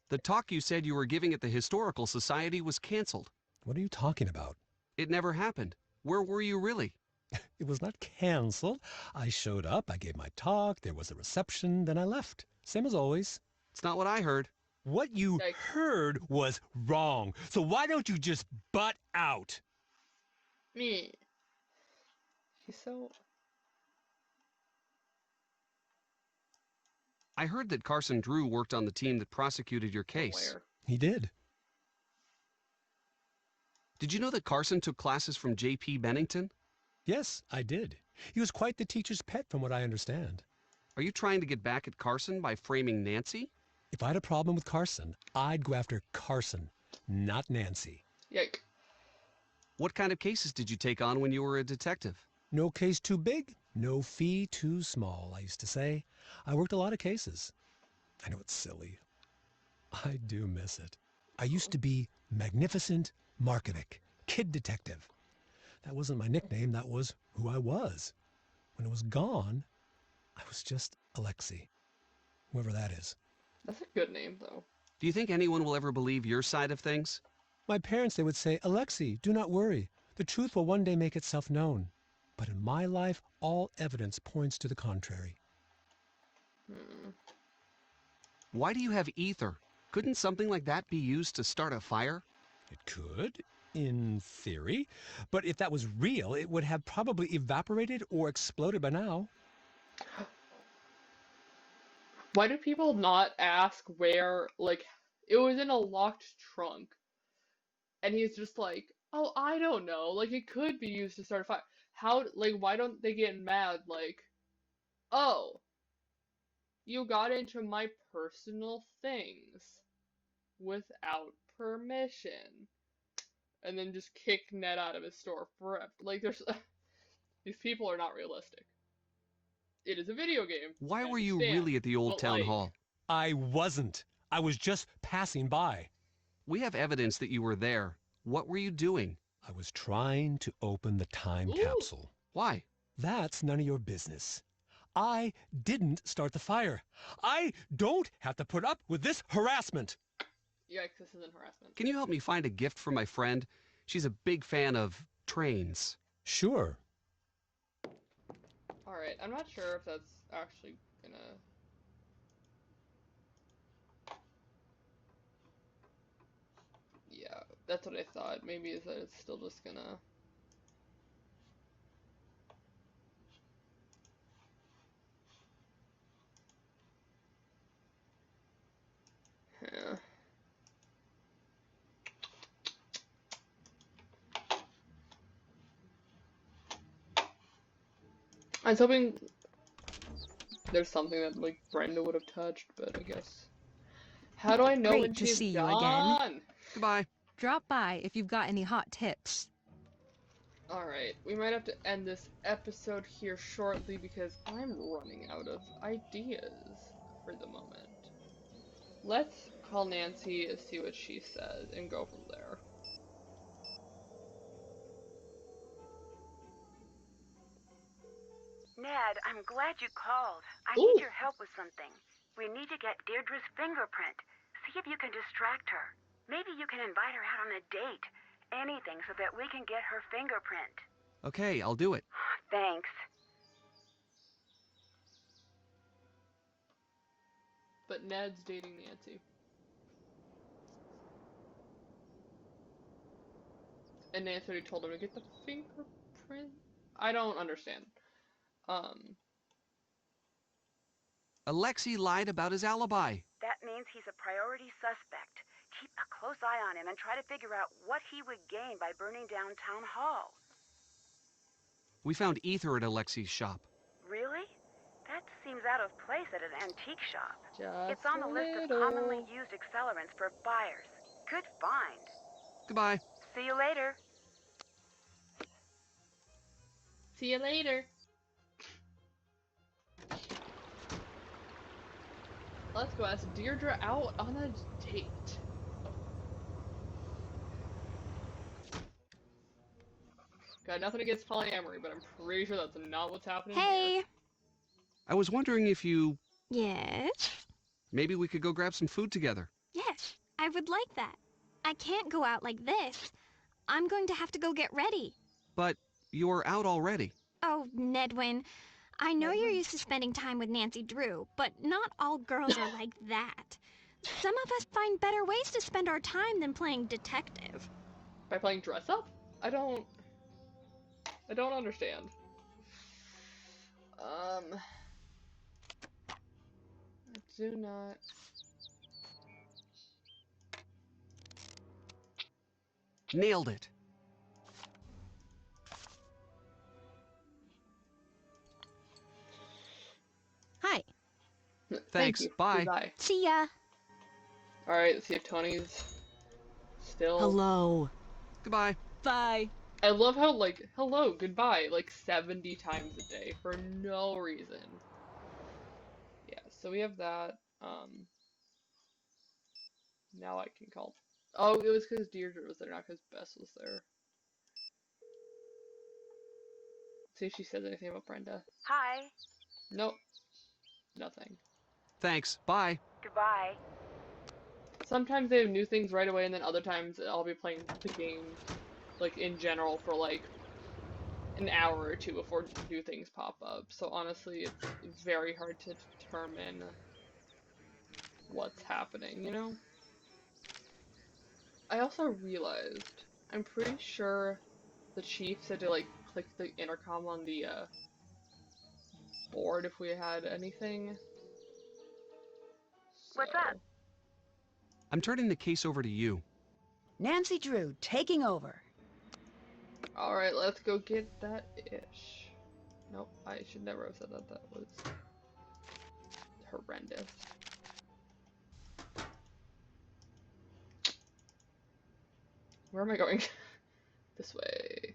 The talk you said you were giving at the Historical Society was canceled. What are you talking about? It never happened. Where were you really? It was not canceled. I showed up, I gave my talk, there was a reception, then I left. Same as always. It's not what I heard. What you heard was wrong. So why don't you just butt out? Me. She's so... I heard that Carson Drew worked on the team that prosecuted your case. Where? He did. Did you know that Carson took classes from J.P. Bennington? Yes, I did. He was quite the teacher's pet from what I understand. Are you trying to get back at Carson by framing Nancy? If I had a problem with Carson, I'd go after Carson, not Nancy. Yike. What kind of cases did you take on when you were a detective? No case too big, no fee too small, I used to say. I worked a lot of cases. I know it's silly. I do miss it. I used to be Magnificent Markovic, kid detective. That wasn't my nickname, that was who I was. When it was gone, I was just Alexei, whoever that is. That's a good name, though. Do you think anyone will ever believe your side of things? My parents, they would say, Alexei, do not worry. The truth will one day make itself known. But in my life, all evidence points to the contrary. Why do you have ether? Couldn't something like that be used to start a fire? It could, in theory. But if that was real, it would have probably evaporated or exploded by now. Why do people not ask where, like, it was in a locked trunk. And he's just like, oh, I don't know. Like, it could be used to start a fire. How, like, why don't they get mad? Like, oh, you got into my personal things without permission. And then just kick Ned out of his store forever. Like, there's. These people are not realistic. It is a video game. Why I were you understand, really at the old but, town like, hall? I wasn't. I was just passing by. We have evidence that you were there. What were you doing? I was trying to open the time Ooh. capsule. Why? That's none of your business. I didn't start the fire. I don't have to put up with this harassment. Yikes, this isn't harassment. Can you help me find a gift for my friend? She's a big fan of trains. Sure. Alright, I'm not sure if that's actually gonna... Yeah, that's what I thought. Maybe is that it's still just gonna... Yeah. I was hoping there's something that, like, Brenda would have touched, but I guess... How do I know when Great to she's see you done? again. Goodbye. Drop by if you've got any hot tips. Alright, we might have to end this episode here shortly because I'm running out of ideas for the moment. Let's call Nancy and see what she says and go from there. Ned, I'm glad you called. I Ooh. need your help with something. We need to get Deirdre's fingerprint. See if you can distract her. Maybe you can invite her out on a date. Anything so that we can get her fingerprint. Okay, I'll do it. Thanks. But Ned's dating Nancy. And Nancy already told him to get the fingerprint? I don't understand. Alexei lied about his alibi. That means he's a priority suspect. Keep a close eye on him and try to figure out what he would gain by burning down Town Hall. We found ether at Alexei's shop. Really? That seems out of place at an antique shop. Just It's on the list of commonly used accelerants for fires. Good find. Goodbye. See you later. See you later. Let's go ask Deirdre out on a date. Got nothing against polyamory, but I'm pretty sure that's not what's happening Hey. here. I was wondering if you... Yes? Maybe we could go grab some food together. Yes, I would like that. I can't go out like this. I'm going to have to go get ready. But you're out already. Oh, Nedwin, I know you're used to spending time with Nancy Drew, but not all girls are like that. Some of us find better ways to spend our time than playing detective. By playing dress up? I don't understand. I do not. Nailed it. Hi. Thanks. You. Bye. Goodbye. See ya. Alright, let's see if Tony's still. Hello. Goodbye. Bye. I love how, like, hello, goodbye, like 70 times a day for no reason. Yeah, so we have that. Now I can call. Oh, it was because Deirdre was there, not because Bess was there. See if she says anything about Brenda. Hi. Nope. Nothing. Thanks. Bye. Goodbye. Sometimes they have new things right away, and then other times I'll be playing the game, like, in general for, like, an hour or two before new things pop up. So honestly, it's very hard to determine what's happening, you know? I also realized, I'm pretty sure the chief said to, like, click the intercom on the, board if we had anything. What's up? I'm turning the case over to you. Nancy Drew taking over. Alright, let's go get that ish. Nope, I should never have said that. That was horrendous. Where am I going? This way.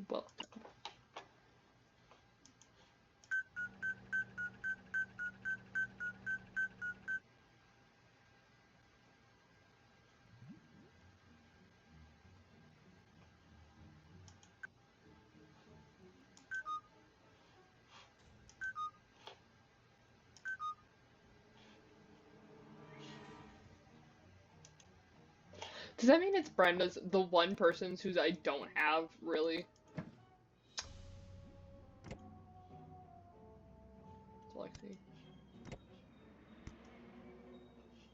Welcome. Does that mean it's Brenda's the one person whose I don't have, really? Lexi.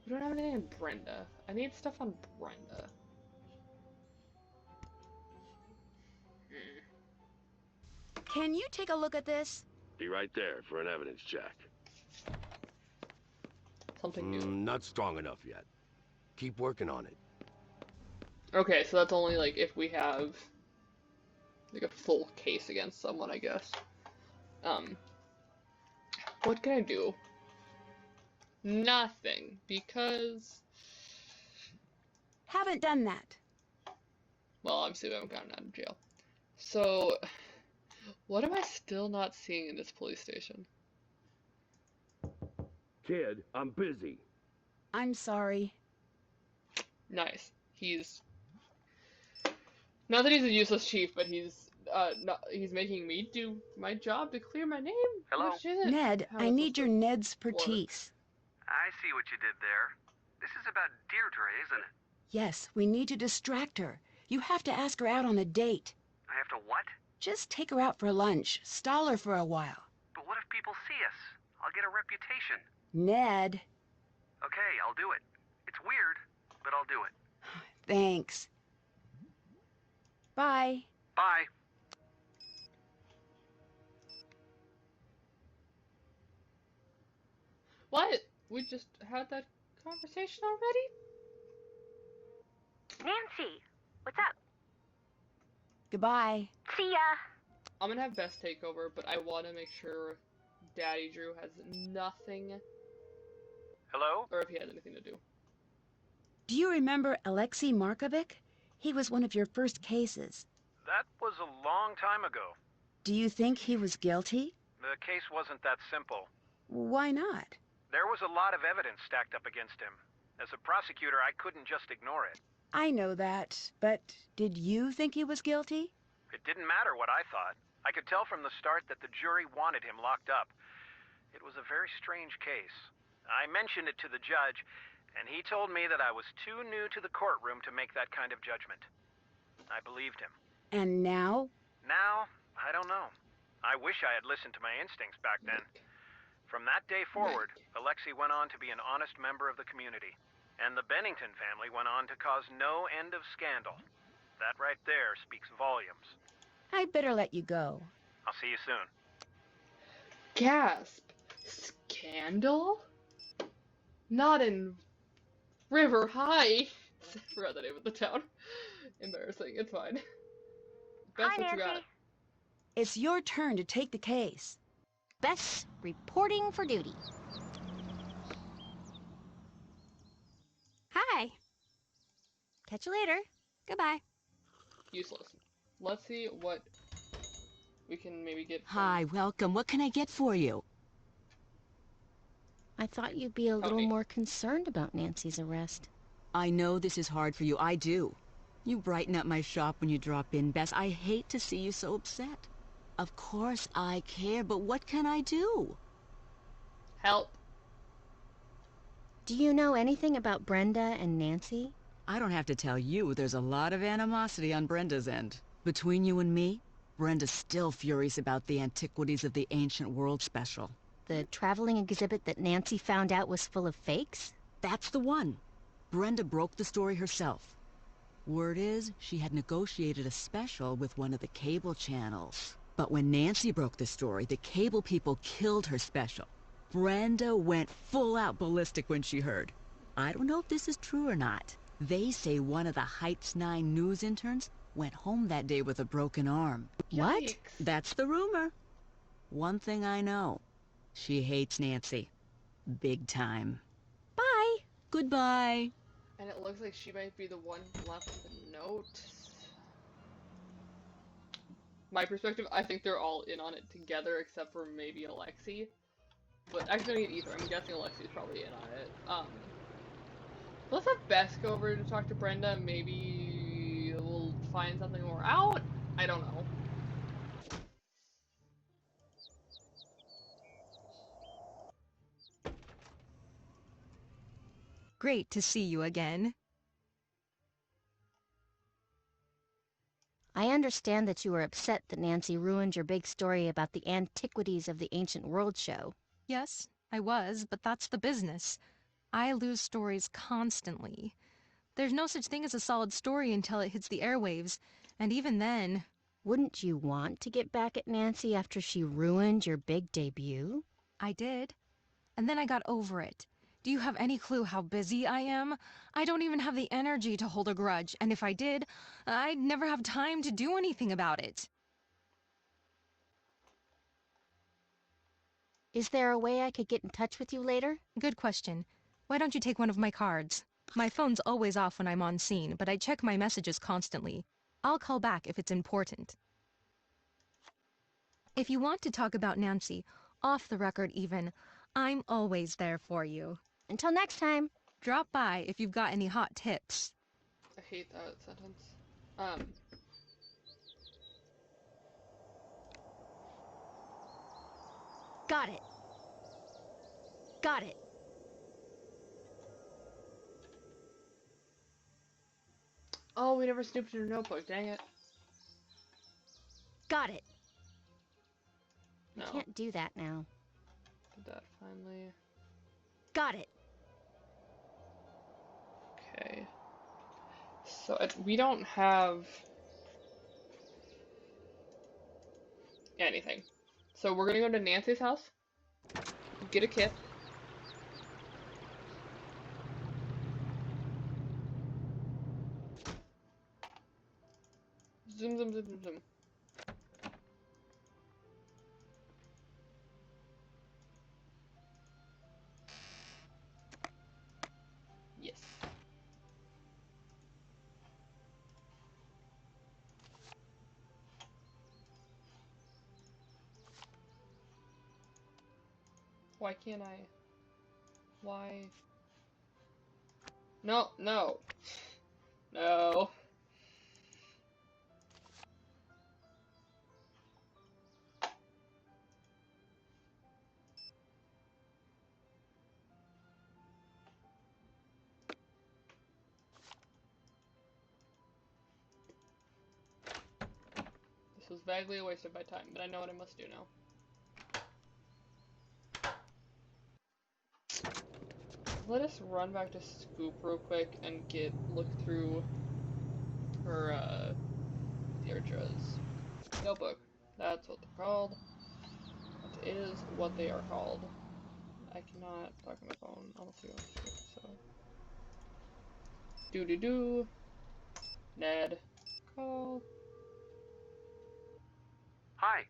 We don't have anything on Brenda. I need stuff on Brenda. Can you take a look at this? Be right there for an evidence check. Something new. Not strong enough yet. Keep working on it. Okay, so that's only like if we have like a full case against someone, I guess. What can I do? Nothing, because Haven't done that. well, obviously we haven't gotten out of jail. So, what am I still not seeing in this police station? Kid, I'm busy. I'm sorry. Nice. He's not that he's a useless chief, but he's making me do my job to clear my name. Hello? Which isn't Ned, how I it's need supposed your to Ned's work. pertise. I see what you did there. This is about Deirdre, isn't it? Yes, we need to distract her. You have to ask her out on a date. I have to what? Just take her out for lunch. Stall her for a while. But what if people see us? I'll get a reputation. Ned. Okay, I'll do it. It's weird, but I'll do it. Thanks. Bye. Bye. What? We just had that conversation already? Nancy, what's up? Goodbye. See ya. I'm gonna have Bess take over, but I want to make sure Daddy Drew has nothing, Hello? or if he has anything to do. Do you remember Alexei Markovic? He was one of your first cases. That was a long time ago. Do you think he was guilty? The case wasn't that simple. Why not? There was a lot of evidence stacked up against him. As a prosecutor, I couldn't just ignore it. I know that, but did you think he was guilty? It didn't matter what I thought. I could tell from the start that the jury wanted him locked up. It was a very strange case. I mentioned it to the judge, and he told me that I was too new to the courtroom to make that kind of judgment. I believed him. And now? Now, I don't know. I wish I had listened to my instincts back then. From that day forward, Alexei went on to be an honest member of the community. And the Bennington family went on to cause no end of scandal. That right there speaks volumes. I'd better let you go. I'll see you soon. Gasp! Scandal? Not in River High. I forgot the name of the town. Embarrassing. It's fine. Bess, Hi, what you got? Nancy. It's your turn to take the case. Bess reporting for duty. Hi. Catch you later. Goodbye. Useless. Let's see what we can maybe get from... Hi, welcome. What can I get for you? I thought you'd be a little Howdy. more concerned about Nancy's arrest. I know this is hard for you. I do. You brighten up my shop when you drop in, Bess. I hate to see you so upset. Of course I care, but what can I do? Help. Do you know anything about Brenda and Nancy? I don't have to tell you, there's a lot of animosity on Brenda's end. Between you and me, Brenda's still furious about the Antiquities of the Ancient World special. The traveling exhibit that Nancy found out was full of fakes? That's the one. Brenda broke the story herself. Word is, she had negotiated a special with one of the cable channels. But when Nancy broke the story, the cable people killed her special. Brenda went full-out ballistic when she heard. I don't know if this is true or not. They say one of the Heights 9 news interns went home that day with a broken arm. What? Yikes. That's the rumor. One thing I know. She hates Nancy. Big time. Bye. Goodbye. And it looks like she might be the one who left the note. My perspective, I think they're all in on it together except for maybe Alexi. But actually, either. I'm guessing Alexi's probably in on it. Let's have Bess go over to talk to Brenda. Maybe we'll find something more out? I don't know. Great to see you again. I understand that you were upset that Nancy ruined your big story about the antiquities of the ancient world show. Yes, I was, but that's the business. I lose stories constantly. There's no such thing as a solid story until it hits the airwaves, and even then... Wouldn't you want to get back at Nancy after she ruined your big debut? I did. And then I got over it. Do you have any clue how busy I am? I don't even have the energy to hold a grudge, and if I did, I'd never have time to do anything about it. Is there a way I could get in touch with you later? Good question. Why don't you take one of my cards? My phone's always off when I'm on scene, but I check my messages constantly. I'll call back if it's important. If you want to talk about Nancy, off the record even, I'm always there for you. Until next time. Drop by if you've got any hot tips. I hate that sentence. Got it. Got it. Oh, we never snooped in her notebook, dang it. Got it. No. I can't do that now. Did that finally. Got it. Okay. So we don't have anything. So we're gonna go to Nancy's house, get a kit. Zoom, zoom, zoom, zoom, zoom. Yes. Why can't I? Why? No, no. No. This was vaguely a waste of my time, but I know what I must do now. Let us run back to Scoop real quick and look through her, Deirdre's notebook. That's what they're called. That is what they are called. I cannot talk on my phone unless you want to, so. Doo-doo-doo. Ned. Call. Hi.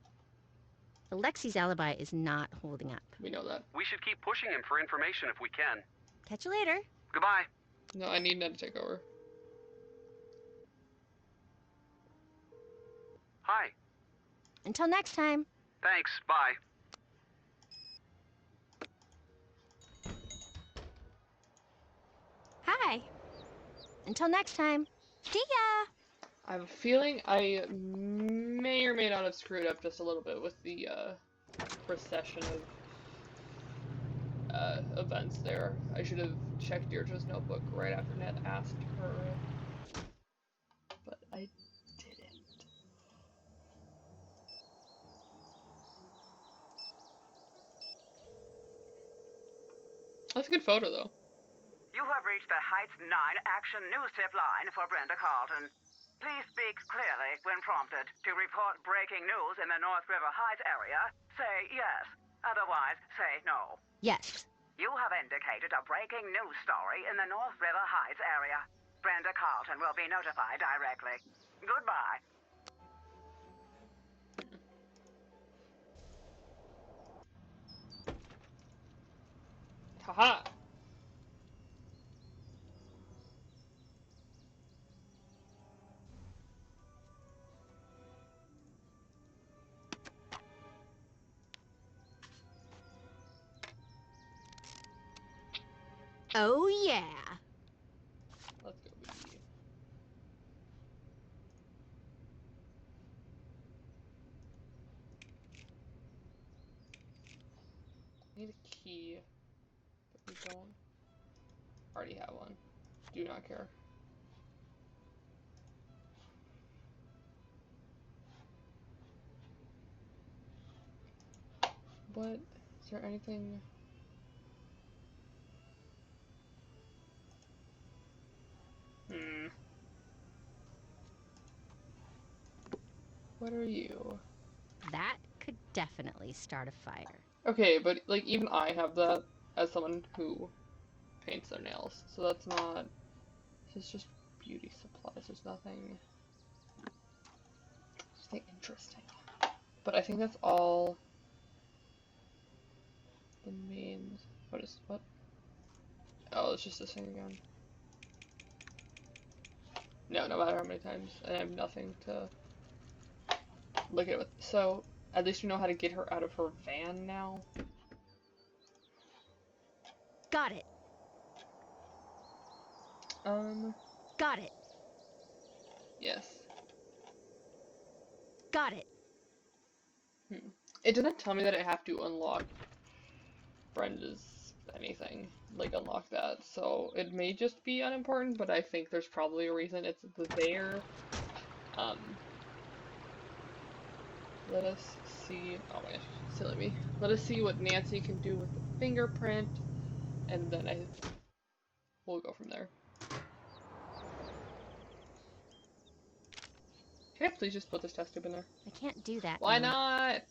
Alexi's alibi is not holding up. We know that. We should keep pushing him for information if we can. Catch you later. Goodbye. No, I need Ned to take over. Hi. Until next time. Thanks. Bye. Hi. Until next time. See ya. I have a feeling I may or may not have screwed up just a little bit with the, procession of, events there. I should have checked Deirdre's notebook right after Ned asked her, but I didn't. That's a good photo, though. You have reached the Heights 9 Action News Tip line for Brenda Carlton. Please speak clearly when prompted. To report breaking news in the North River Heights area, say yes. Otherwise, say no. Yes. You have indicated a breaking news story in the North River Heights area. Brenda Carlton will be notified directly. Goodbye. Haha. Oh, yeah. Let's go, baby. I need a key, but we don't already have one. Do not care. What? Is there anything? What are you? That could definitely start a fire. Okay, but like even I have that as someone who paints their nails, so that's not. This is just beauty supplies. There's nothing interesting. But I think that's all the main. What? Oh, it's just this thing again. No matter how many times, I have nothing to look at it with. So at least we know how to get her out of her van now. Got it. Got it. Yes. Got it. It didn't tell me that I have to unlock Brenda's anything, like unlock that, so it may just be unimportant, but I think there's probably a reason it's there. Let us see, oh my gosh, silly me. Let us see what Nancy can do with the fingerprint, and then we'll go from there. Can I please just put this test tube in there? I can't do that. Why not?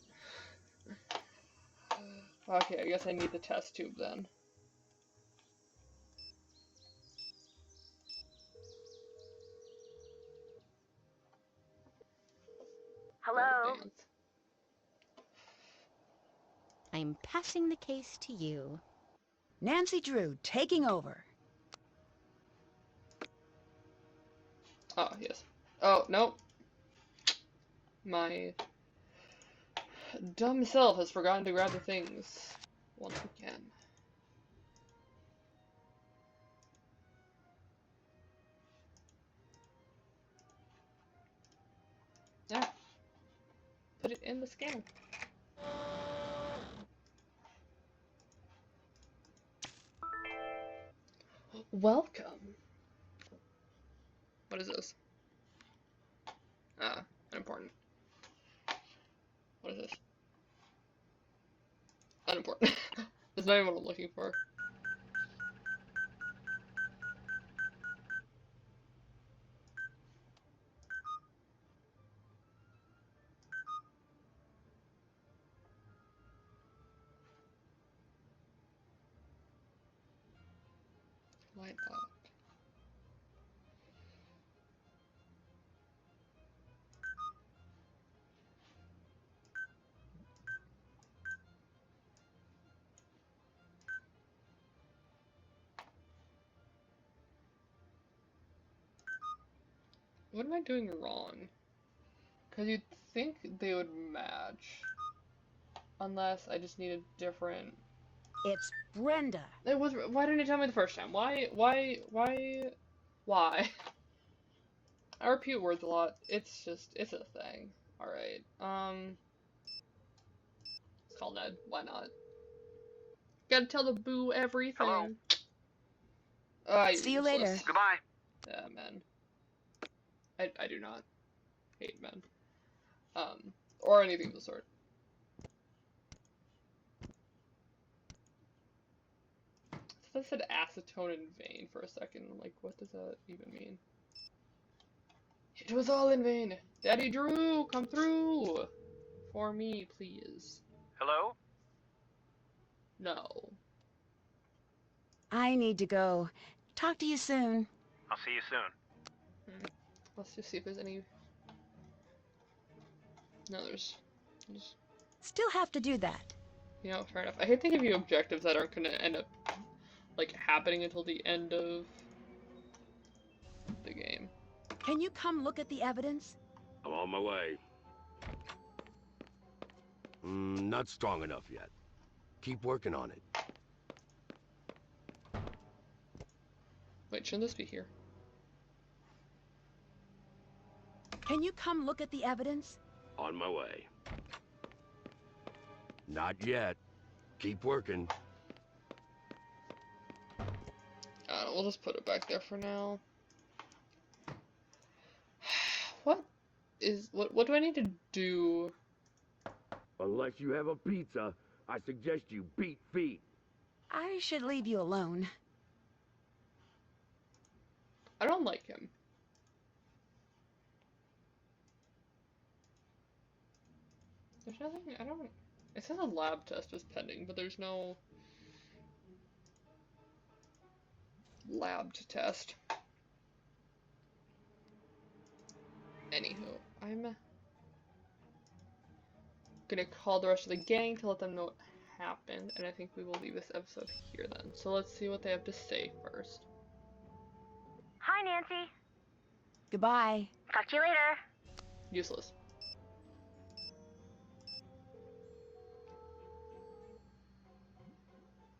Okay, I guess I need the test tube then. Hello? I'm passing the case to you. Nancy Drew, taking over. Oh, yes. Oh, nope. My dumb self has forgotten to grab the things once again. Yeah. Put it in the scanner. Welcome. What is this? Ah, unimportant. What is this? Unimportant. That's not even what I'm looking for. Light up. What am I doing wrong? Because you'd think they would match. Unless I just need a different... It's Brenda. It was... Why didn't you tell me the first time? Why? I repeat words a lot. It's just... It's a thing. Alright. Let's call Ned. Why not? Gotta tell the boo everything. Hello. See you later. Goodbye. Yeah, men. I do not hate men. Or anything of the sort. That said acetone in vain for a second. I'm like, what does that even mean? It was all in vain. Daddy Drew, come through! For me, please. Hello? No. I need to go. Talk to you soon. I'll see you soon. Let's just see if there's any... No, there's... Still have to do that. You know, fair enough. I hate to give you objectives that aren't gonna end up, like, happening until the end of the game. Can you come look at the evidence? I'm on my way. Not strong enough yet. Keep working on it. Wait, shouldn't this be here? Can you come look at the evidence? On my way. Not yet. Keep working. We'll just put it back there for now. What do I need to do? Unless you have a pizza, I suggest you beat feet. I should leave you alone. I don't like him. There's nothing, it says a lab test is pending, but there's no lab to test. Anywho, I'm gonna call the rest of the gang to let them know what happened, and I think we will leave this episode here then. So let's see what they have to say first. Hi, Nancy. Goodbye. Talk to you later. Useless.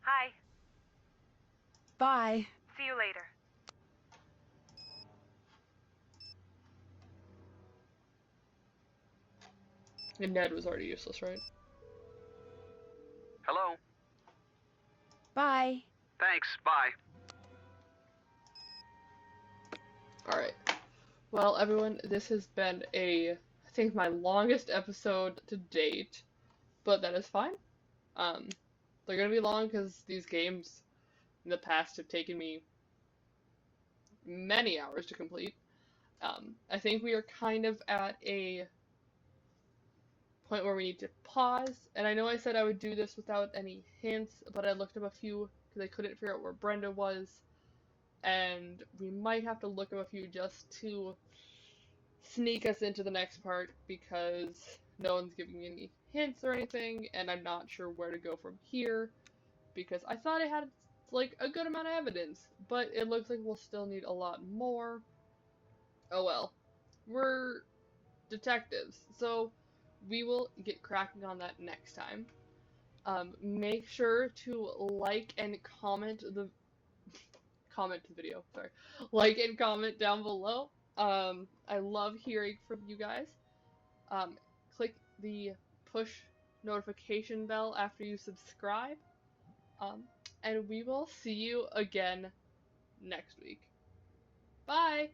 Hi. Bye. See you later. And Ned was already useless, right? Hello? Bye. Thanks, bye. Alright. Well, everyone, this has been I think my longest episode to date, but that is fine. They're gonna be long because these games in the past have taken me many hours to complete. I think we are kind of at a point where we need to pause, and I know I said I would do this without any hints, but I looked up a few because I couldn't figure out where Brenda was, and we might have to look up a few just to sneak us into the next part because no one's giving me any hints or anything, and I'm not sure where to go from here because I thought I had like a good amount of evidence, but it looks like we'll still need a lot more. Oh well, we're detectives, so we will get cracking on that next time. Make sure to like and comment the video, sorry. Like and comment down below. I love hearing from you guys. Click the push notification bell after you subscribe. And we will see you again next week. Bye!